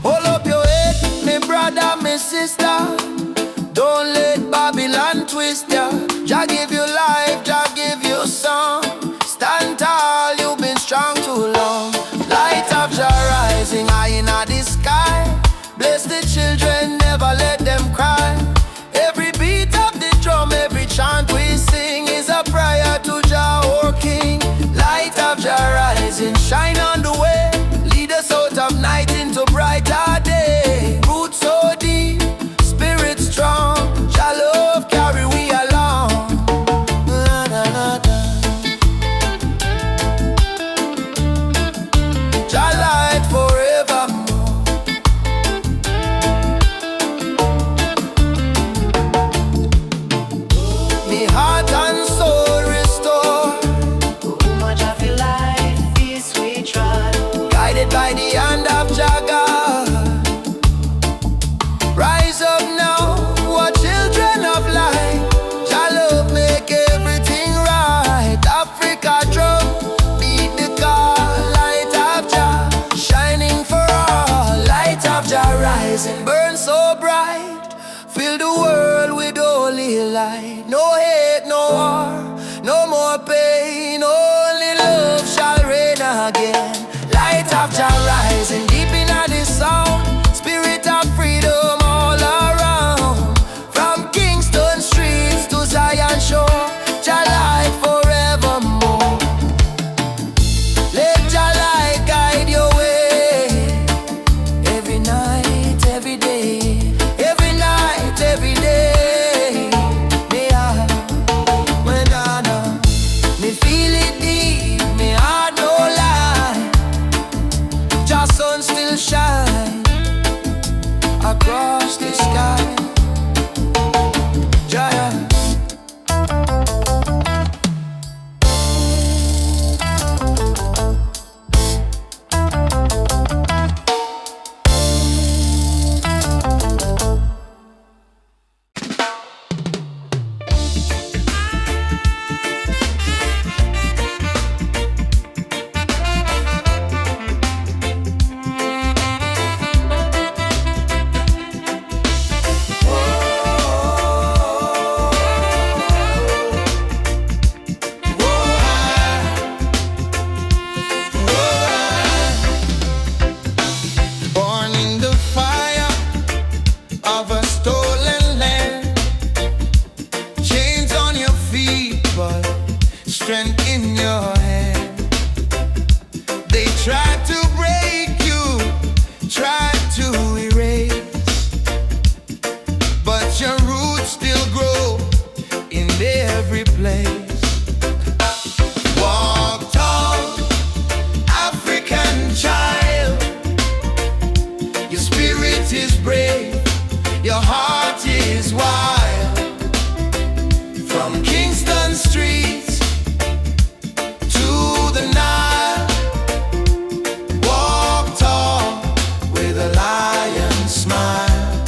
Hold up your head, me brother, me sister. Don't let Babylon twist ya. Jah give you life, Jah give you song. Stand tall, you've been strong too long. Light of Jah rising high in the sky. Bless the children, never let them cry. Every beat of the drum, every chant we sing is a prayer to Jah, our King. Light of Jah rising, shine on the way. Lead us out of night into brighter day. Roots so deep, spirit strong. Jah love carry we along. Na, na, na, na. Jah light forevermore. Me heart and soul restore. Much of your life is we try. Guided by the hand of Jah God. Rise up now, what children of light. Jah love make everything right. Africa drum, beat the call. Light of Jah, shining for all. Light of Jah rising, burn so bright. Fill the world with holy light. No hate, no war, no more pain. Only love shall reign again. Light of Jah rising deep in the sound. Spirit of freedom all around. From Kingston streets to Zion shore, Jah light forevermore. Let Jah light guide your way. Every night, every day. Every night, every day. Me feel it deep, me heart no lie. Jah sun still shine across the sky. Jah. Born in the fire of a stolen land. Chains on your feet, but strength in your hand. They tried to break you, tried to erase, but your roots still grow in every place. Walk tall, African child. Your spirit is brave, your heart is wild. From Kingston streets to the Nile, walk tall with a lion smile.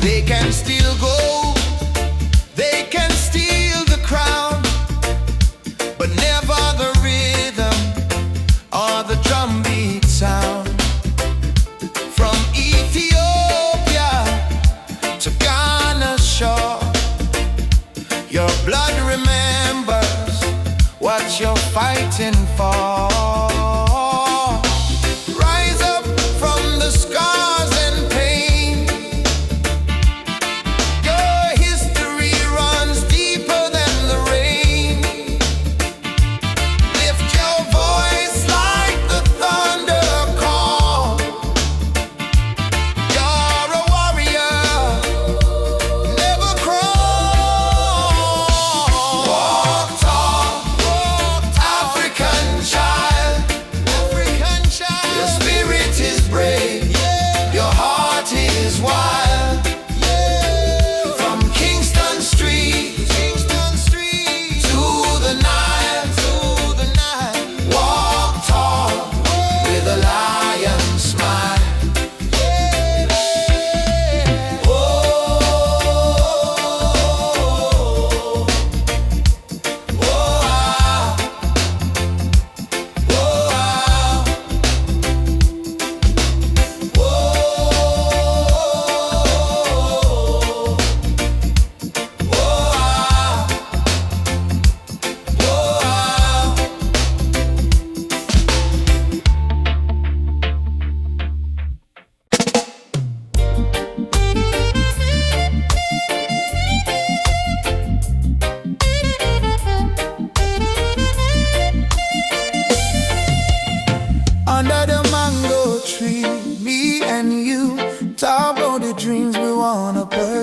They can steal gold, they can steal the crown, but never the rhythm or the drumbeat sound. From Ethiopia to Ghana shore, your blood remembers what you're fighting for. Rise up from the scars and pain.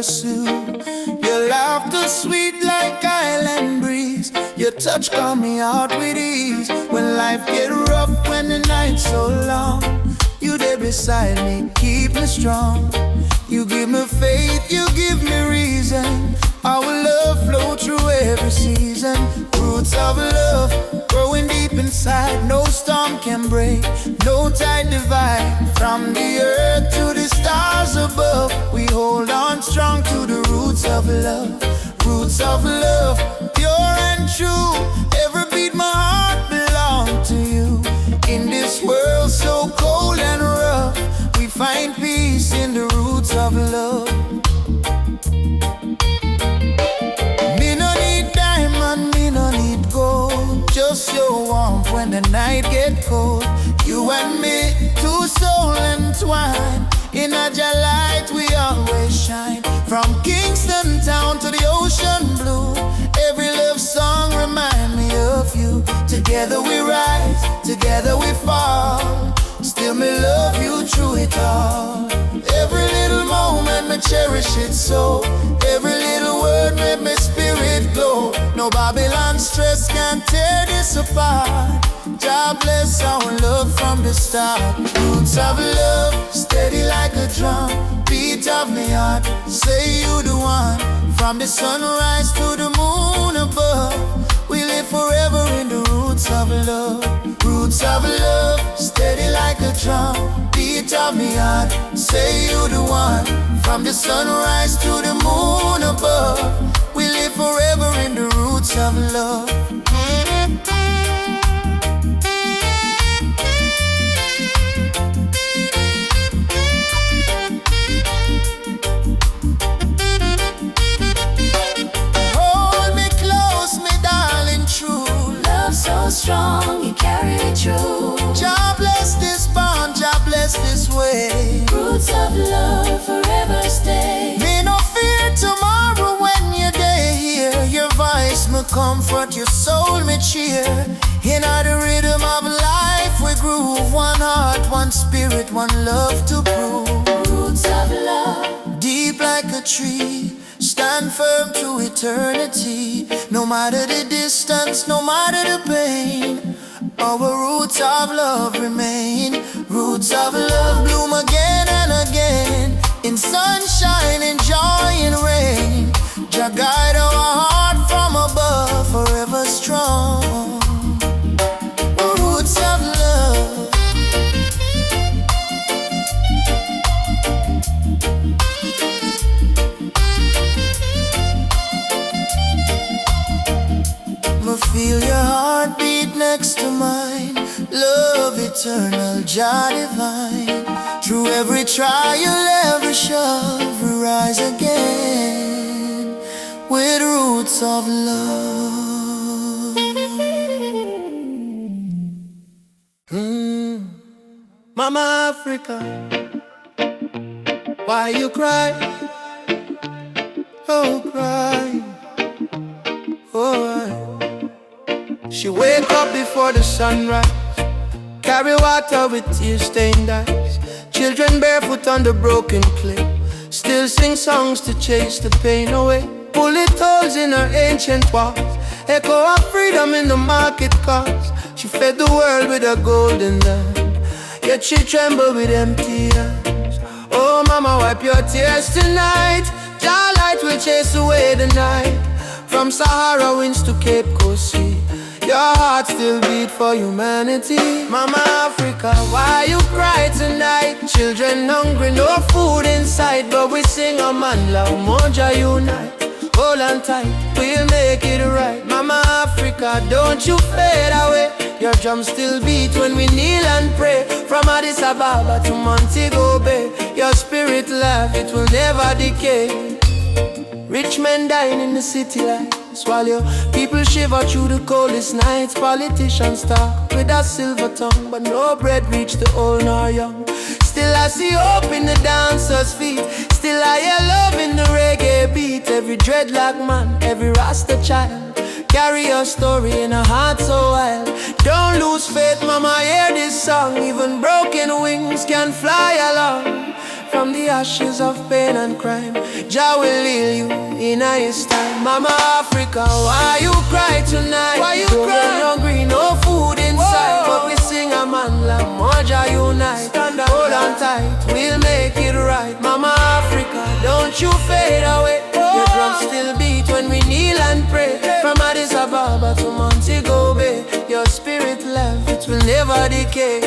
pursue. Your laughter sweet like island breeze. Your touch calm me out with ease. When life get rough, when the night's so long, you there beside me, keep me strong. You give me faith, you give me reason. Our love flow through every season. Roots of love growing deep inside. No storm can break, no tide divide. From the earth to the stars above, we hold on strong to the roots of love. Roots of love, pure and true. Every beat my heart belong to you. In this world so cold and rough, we find peace in the roots of love. Me no need diamond, me no need gold. Just your warmth when the night get cold. You and me, two souls entwined. In a light we always shine. From Kingston town to the ocean blue, every love song remind me of you. Together we rise, together we fall. Still me love you through it all. Every little moment me cherish it so. Every little word make me spirit glow. No Babylon stress can tear this apart. God bless our love from the start. Roots of love, steady like a drum. Beat of me heart, say you the one. From the sunrise to the moon above, we live forever in the roots of love. Roots of love, steady like a drum. Beat of me heart, say you the one. From the sunrise to the moon above, we live forever in the roots of love. So strong, you carry it through. God bless this bond, God bless this way. Roots of love forever stay. Me no fear tomorrow when you're there here. Your voice me comfort, your soul me cheer. In the rhythm of life we groove. One heart, one spirit, one love to prove. Roots of love, deep like a tree, stand firm to eternity. No matter the distance, no matter the pain, our roots of love remain. Roots of love bloom again and again. In sunshine, in joy, in rain. Jah guide our heart from above, forever strong. Roots of love. Feel your heartbeat next to mine. Love eternal, Jah divine. Through every trial, every shove, we rise again with roots of love. Mama Africa, why you cry? Oh, cry. Oh, she wake up before the sunrise, carry water with tear-stained eyes. Children barefoot on the broken clay, still sing songs to chase the pain away. Bullet holes in her ancient walls, echo of freedom in the market cars. She fed the world with a golden land, yet she trembled with empty hands. Oh mama, wipe your tears tonight. Jah light will chase away the night. From Sahara winds to Cape Coast Sea, your heart still beat for humanity. Mama Africa, why you cry tonight? Children hungry, no food inside, but we sing a man love, Moja unite. Hold on tight, we'll make it right. Mama Africa, don't you fade away. Your drums still beat when we kneel and pray. From Addis Ababa to Montego Bay, your spirit life, it will never decay. Rich men dying in the city lights, while your people shiver through the coldest nights. Politicians talk with a silver tongue, but no bread reach the old nor young. Still I see hope in the dancers' feet, still I hear love in the reggae beat. Every dreadlock man, every Rasta child, carry your story in a heart so wild. Don't lose faith, mama, hear this song. Even broken wings can fly along. from the ashes of pain and crime. Jah will heal you in His time. Mama Africa, why you cry tonight? Why you cry? No green, no food inside. But we sing a man like Moja unite. Hold on tight, we'll make it right. Mama Africa, don't you fade away. Your drums still beat when we kneel and pray. From Addis Ababa to Montego Bay, your spirit left, it will never decay.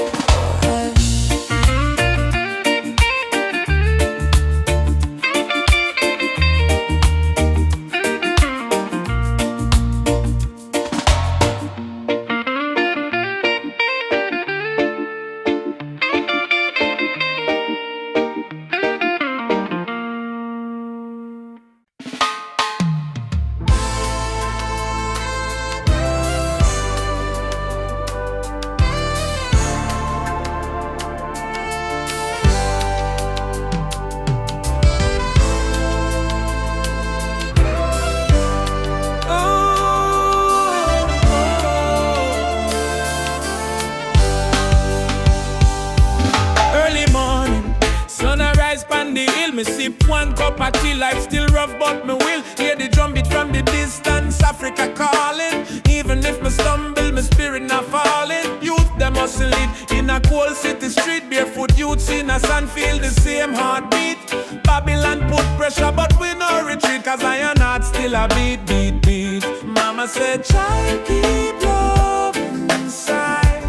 Me sip one cup of tea, life still rough but me will hear the drum beat from the distance, Africa calling. Even if me stumble, my spirit not falling. Youth them hustle it in a cold city street. Barefoot youths in a sand feel the same heartbeat. Babylon put pressure but we no retreat, cause iron heart still a beat, beat, beat. Mama said, child, keep love inside.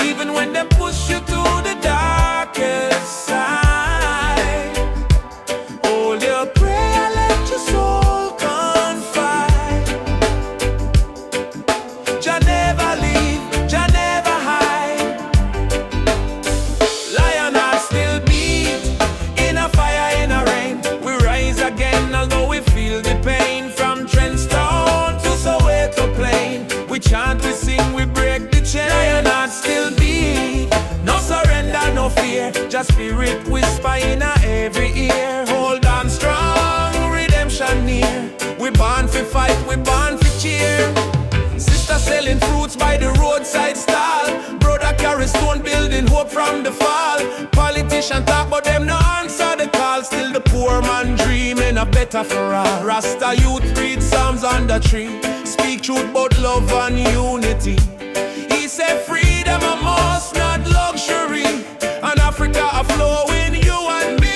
Even when they push you to the darkest side. Chant, we sing, we break the chain. Lion heart still beat. No surrender, no fear. Just spirit whisper in every ear. Hold on strong, redemption near. We born for fight, we born for cheer. Sister selling fruits by the roadside stall. Brother carry stone building hope from the fall. Politician talk but them no answer the call. Still the poor man dreaming a better for all. Rasta youth read Psalms on the tree. Speak truth about love and unity. He said freedom a must, not luxury. And Africa a flow in you and me.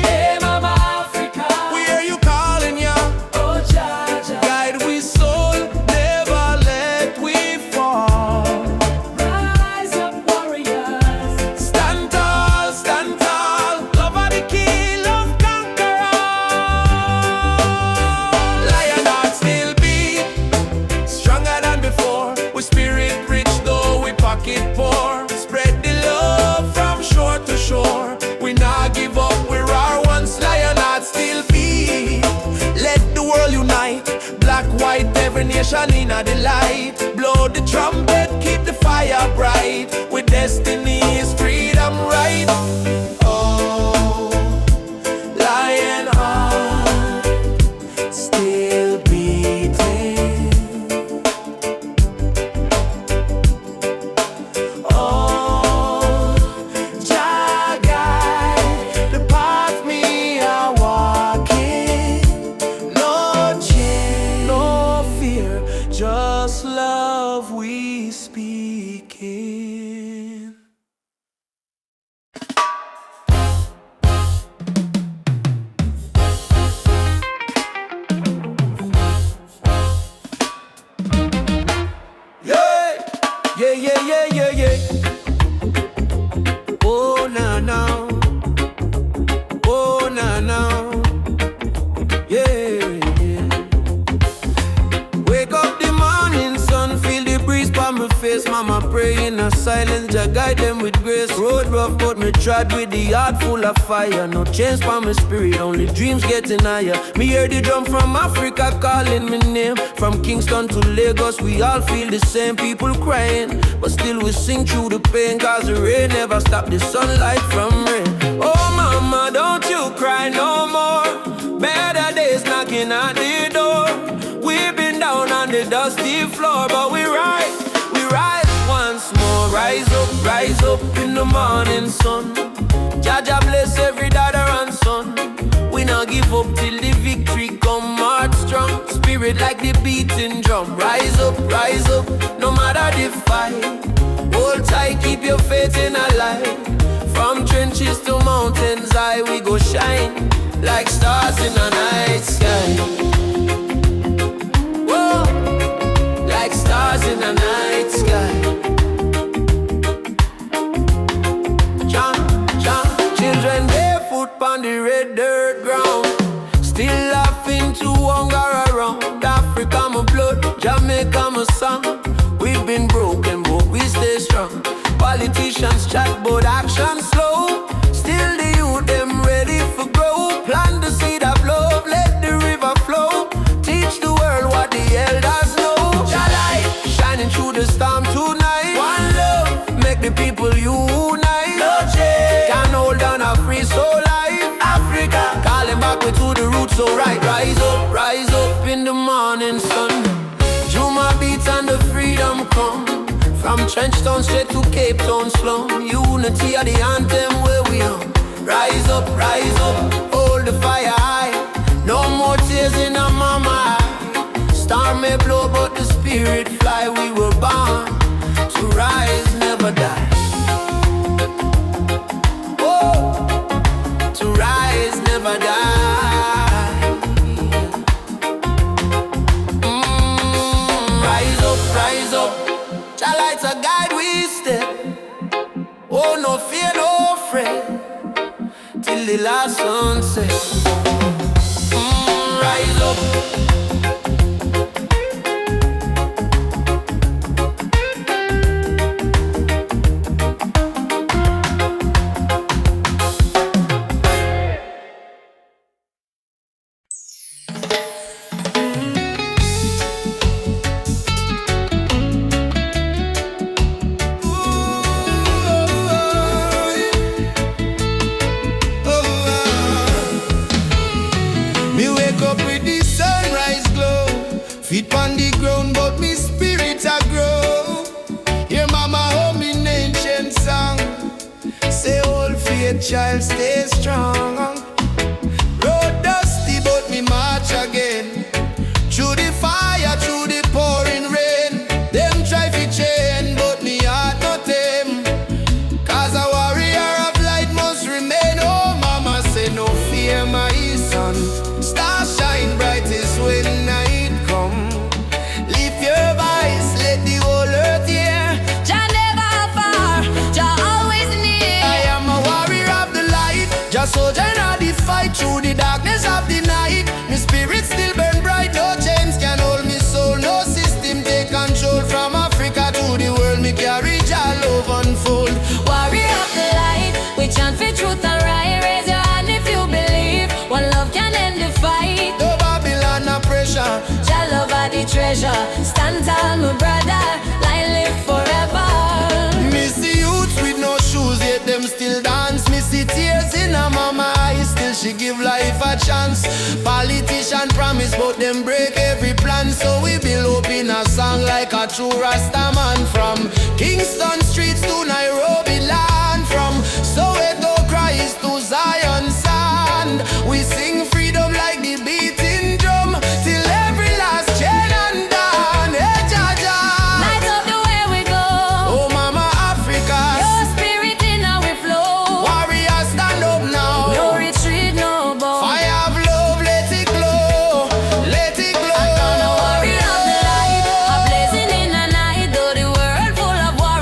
Hey Mama Africa, we hear you calling ya. Oh Jaja, guide we soul, never let we fall. rise up warriors. Stand tall, love are the key, love conquer all. Lion heart still beat, stronger than before. We spirit rich though we pocket poor. Spread the love from shore to shore. We not give up, we're our once. Lion heart still beat. Let the world unite. Black, white, every nation in the light. Blow the trumpet, keep the fire bright. With destiny is freedom right. Oh, lion heart still beating. Oh, Jah guide the path me are walking. No change, no fear, just love we speaking. Yeah. Oh, now. Oh, now. Yeah. Wake up the morning sun, feel the breeze by my face. Mama pray in a silence, Jah guide them with grace. Road rough, but me trod with the heart full of fire. No change by my spirit, only dreams getting higher. Me hear the drum from Africa calling me name. From Kingston to Lagos, we all feel the same. People crying, but still we sing through the pain. Cause the rain never stop the sunlight from rain. Oh mama, don't you cry no more. Better days knocking at the door. We've been down on the dusty floor, but we rise once more. Rise rise up in the morning sun. Jah Jah bless every daughter and son. We not give up till the victory come. Heart strong, spirit like the beating drum. Rise up, no matter the fight. Hold tight, keep your faith in a light. From trenches to mountains high, we go shine like stars in the night sky. Whoa, like stars in the night sky. Children barefoot on the red dirt ground, still laughing to hunger around. Africa my blood, Jamaica my song. We've been broken but we stay strong. Politicians chat but action slow. Still the youth them ready for grow. Plant the seed of love, let the river flow. Teach the world what the elders know. Jah light shining through the storm tonight. One love, make the people unite. No change can hold on a free soul life. Africa calling back we to the roots so right. Rise up in the morning sun. Juma beats and the freedom come. From Trenchtown straight to Cape Town slum. Unity are the anthem where we on. Rise up, hold the fire high. No more tears in our mama eye. Storm may blow but the spirit fly. We were born to rise, never die. Whoa, to rise, never die. Rise up, Jah light's a guide we step. Oh, no fear, no fret, till the last sunset. Rise up. Feet on the ground, but me spirit a grow. Hear mama hum in ancient song. Say old faith child stay strong. Road dusty, but me march again. Through the fire, through the pouring rain. Them try fi chain, but me heart not them. Cause a warrior of light must remain. Oh mama say no fear my son. Star shine brightest when night come. Lift your voice, let the whole earth hear. Jah never far, Jah always near. I am a warrior of the light, just soldier in the fight through the darkness of the night. My spirit still burn bright, no chains can hold me soul, no system take control. From Africa to the world, me carry Jah love unfold. Warrior of the light, we chant for truth and right. Raise your hand if you believe one love can end the fight. No Babylon, no pressure. Jah love are the treasure. Stand tall, my brother, light live forever. Me see youths with no shoes, yet them still dance. Me see tears in her mama eyes, still she give life a chance. Politician promise, but them break every plan. So we build up in a song like a true Rasta man. From Kingston streets to Nairobi land, from Soweto Christ to Zion sand. We sing freedom like the beating drum, till every last chain undone. Hey Jah Jah, Light up the way we go. oh mama Africa, Your spirit in our flow. warriors stand up now. No retreat, no bow. Fire of love, let it glow, let it glow. I'm a warrior of the light, a blazing in the night. Though the world full of war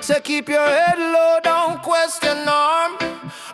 say keep your head low, don't question norm.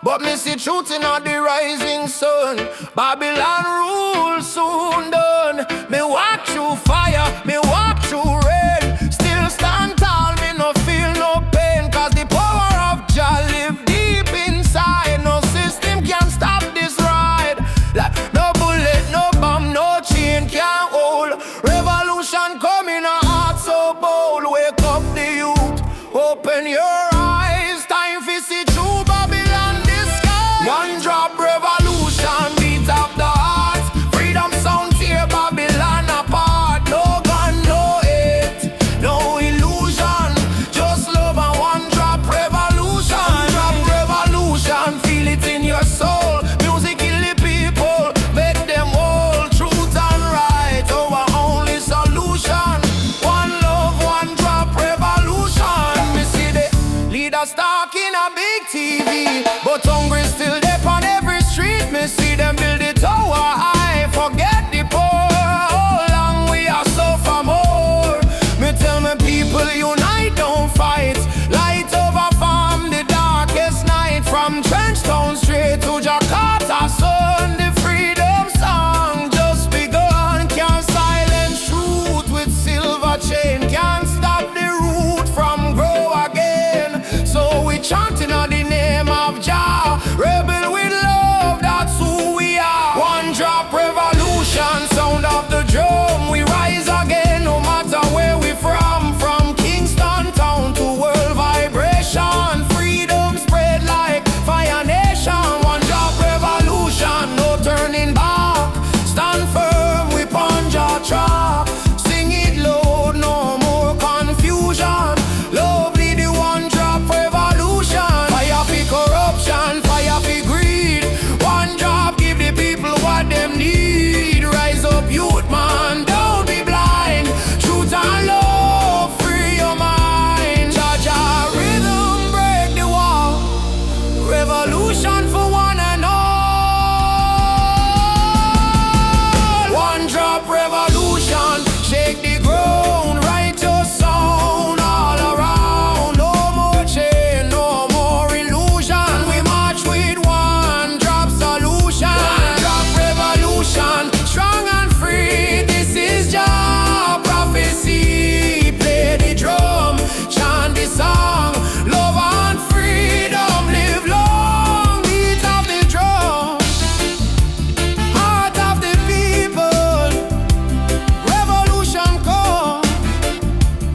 But me see truth in all the rising sun. Babylon rule soon done. Me walk through fire, me walk through rain. Still stand tall, me no feel no pain. Cause the power of Jah live deep inside. No system can stop this ride. Like no bullet, no bomb, no chain can hold. Revolution coming, a heart so bold. Wake up the youth, open your eyes. Time for see true Babylon disguise. One drop revolution, beat up the heart. Freedom sound tear Babylon apart. No gun, no hate, no illusion. Just love and one drop revolution. One drop revolution, feel it in your soul. Music kill the people, make them whole. Truth and right, our only solution. One love, one drop revolution. Me see the leaders talking a big TV, but hungry still there on every street. Me see them build the tower high, forget the poor. How long we are suffer more? Me tell me people unite, don't fight. Light over farm the darkest night. From Trenchtown straight to Jakarta sun. The freedom song just begun. Can't silence truth with silver chain. Can't stop the root from grow again. So we chanting on the name of Jah. Rebel with love, that's who we are. One drop revolution, sound of the drum. We rise again no matter where we from. From Kingston town to world vibration. Freedom spread like fire nation. One drop revolution, no turning back. Stand firm, we punch our track. Sing it loud, no more confusion. Lovely the one drop revolution. Fire for corruption, fire for greed. One drop give the people what them need. Rise up youth man, don't be blind. Truth and love, free your mind. Jah Jah rhythm break the wall. Revolution for one and all. One drop revolution, shake the ground, write your sound all around. No more chain, no more illusion. We march with one drop solution. One drop revolution, strong and free. This is Jah prophecy. Play the drum, chant the song. Love and freedom, live long. Beat of the drum, heart of the people. Revolution come,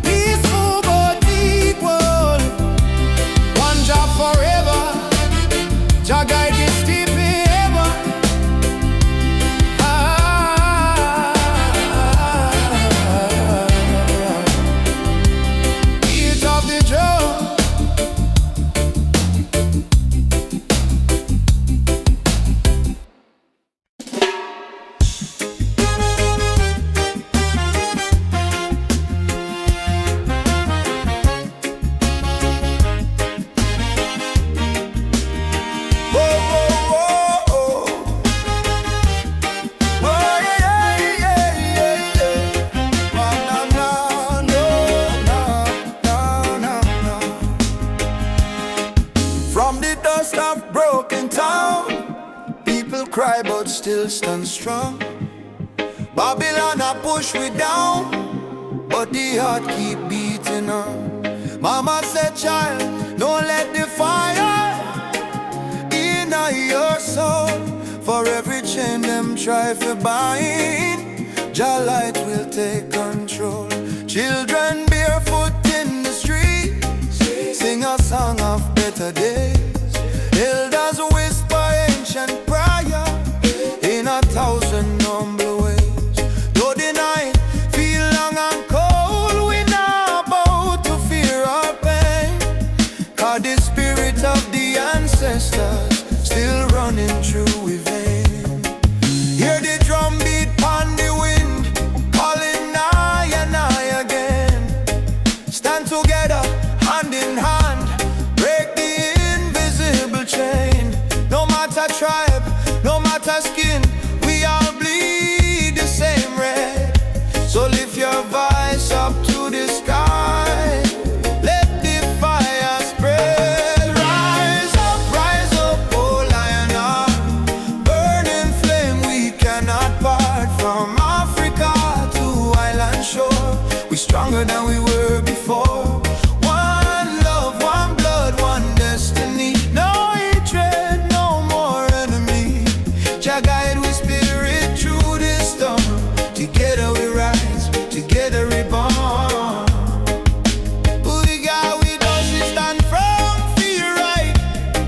peaceful but equal. One job forever, Jah guide this steep ever. Beat of the drum. From the dust of broken town, people cry but still stand strong. Babylon a push we down, but the heart keep beating on. Mama said, child, don't let the fire in your soul. For every chain them try to bind, Jah light will take control. Children barefoot in the streets, sing a song of better days. Elders whisper ancient prayer in 1,000 humble ways. Though the night feel long and cold, we not about to fear or pain. Cause the spirit of the ancestors still running through we vein. Hear the drum beat pon the wind, calling nigh and nigh again. Stand together, hand in hand, break the stronger than we were before. One love, one blood, one destiny. No hatred, no more enemy. Jah guide with spirit through this storm. Together we rise, together we born. We got with us, we stand firm, feel right.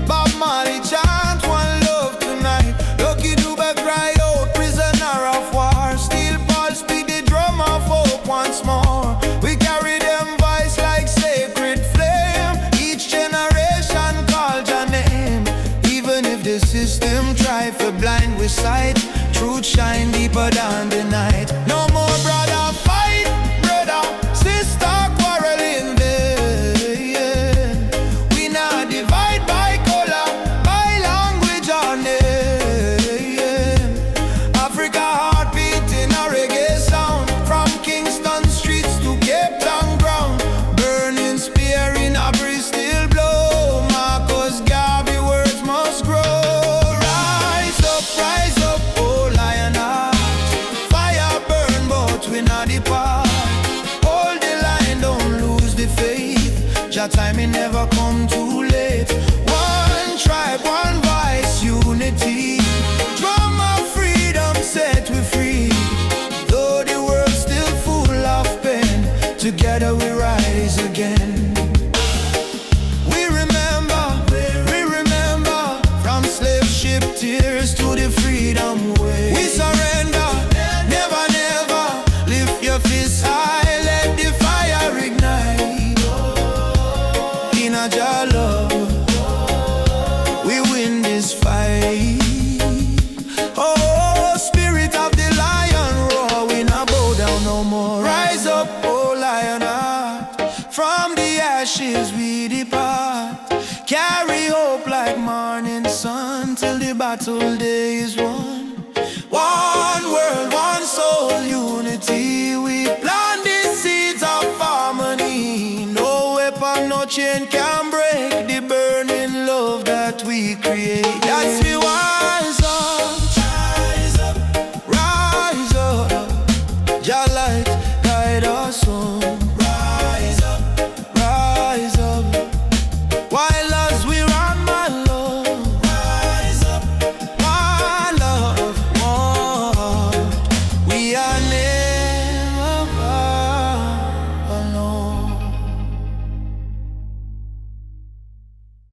Bob Marley chant one love tonight. Lucky Dube cried out, prisoner of war. Still Paul speak the drum of hope once more. We carry them voice like sacred flame. Each generation call your name. Even if the system try for blind with sight, truth shine deeper than the night. No more brother fight, brother, sister quarreling there. We not divide by color, by language or name. Africa heartbeat in a reggae sound. From Kingston streets to Cape Town ground. Burning spear in a breeze still blow. Marcus Garvey words must grow. Rise up, oh lion heart. Fire burn but we not depart. Hold the line, don't lose the faith. Jah time it never come too late. One tribe, one voice, unity. Drum of freedom set we free. Though the world still full of pain, together we rise again. We remember, from slave ship tears to the freedom way. We surrender, never, never. Lift your fists high, let the fire ignite. In a Jah love, we win this fight. Oh, spirit of the lion roar, we not bow down no more. Rise up, oh lion heart. From the ashes we depart. Carry hope like morning sun till the battle day is won. One world, one soul, unity. We plant the seeds of harmony. No weapon, no chain can break the burning love that we create. That's we rise up, rise up. Jah light guide us home.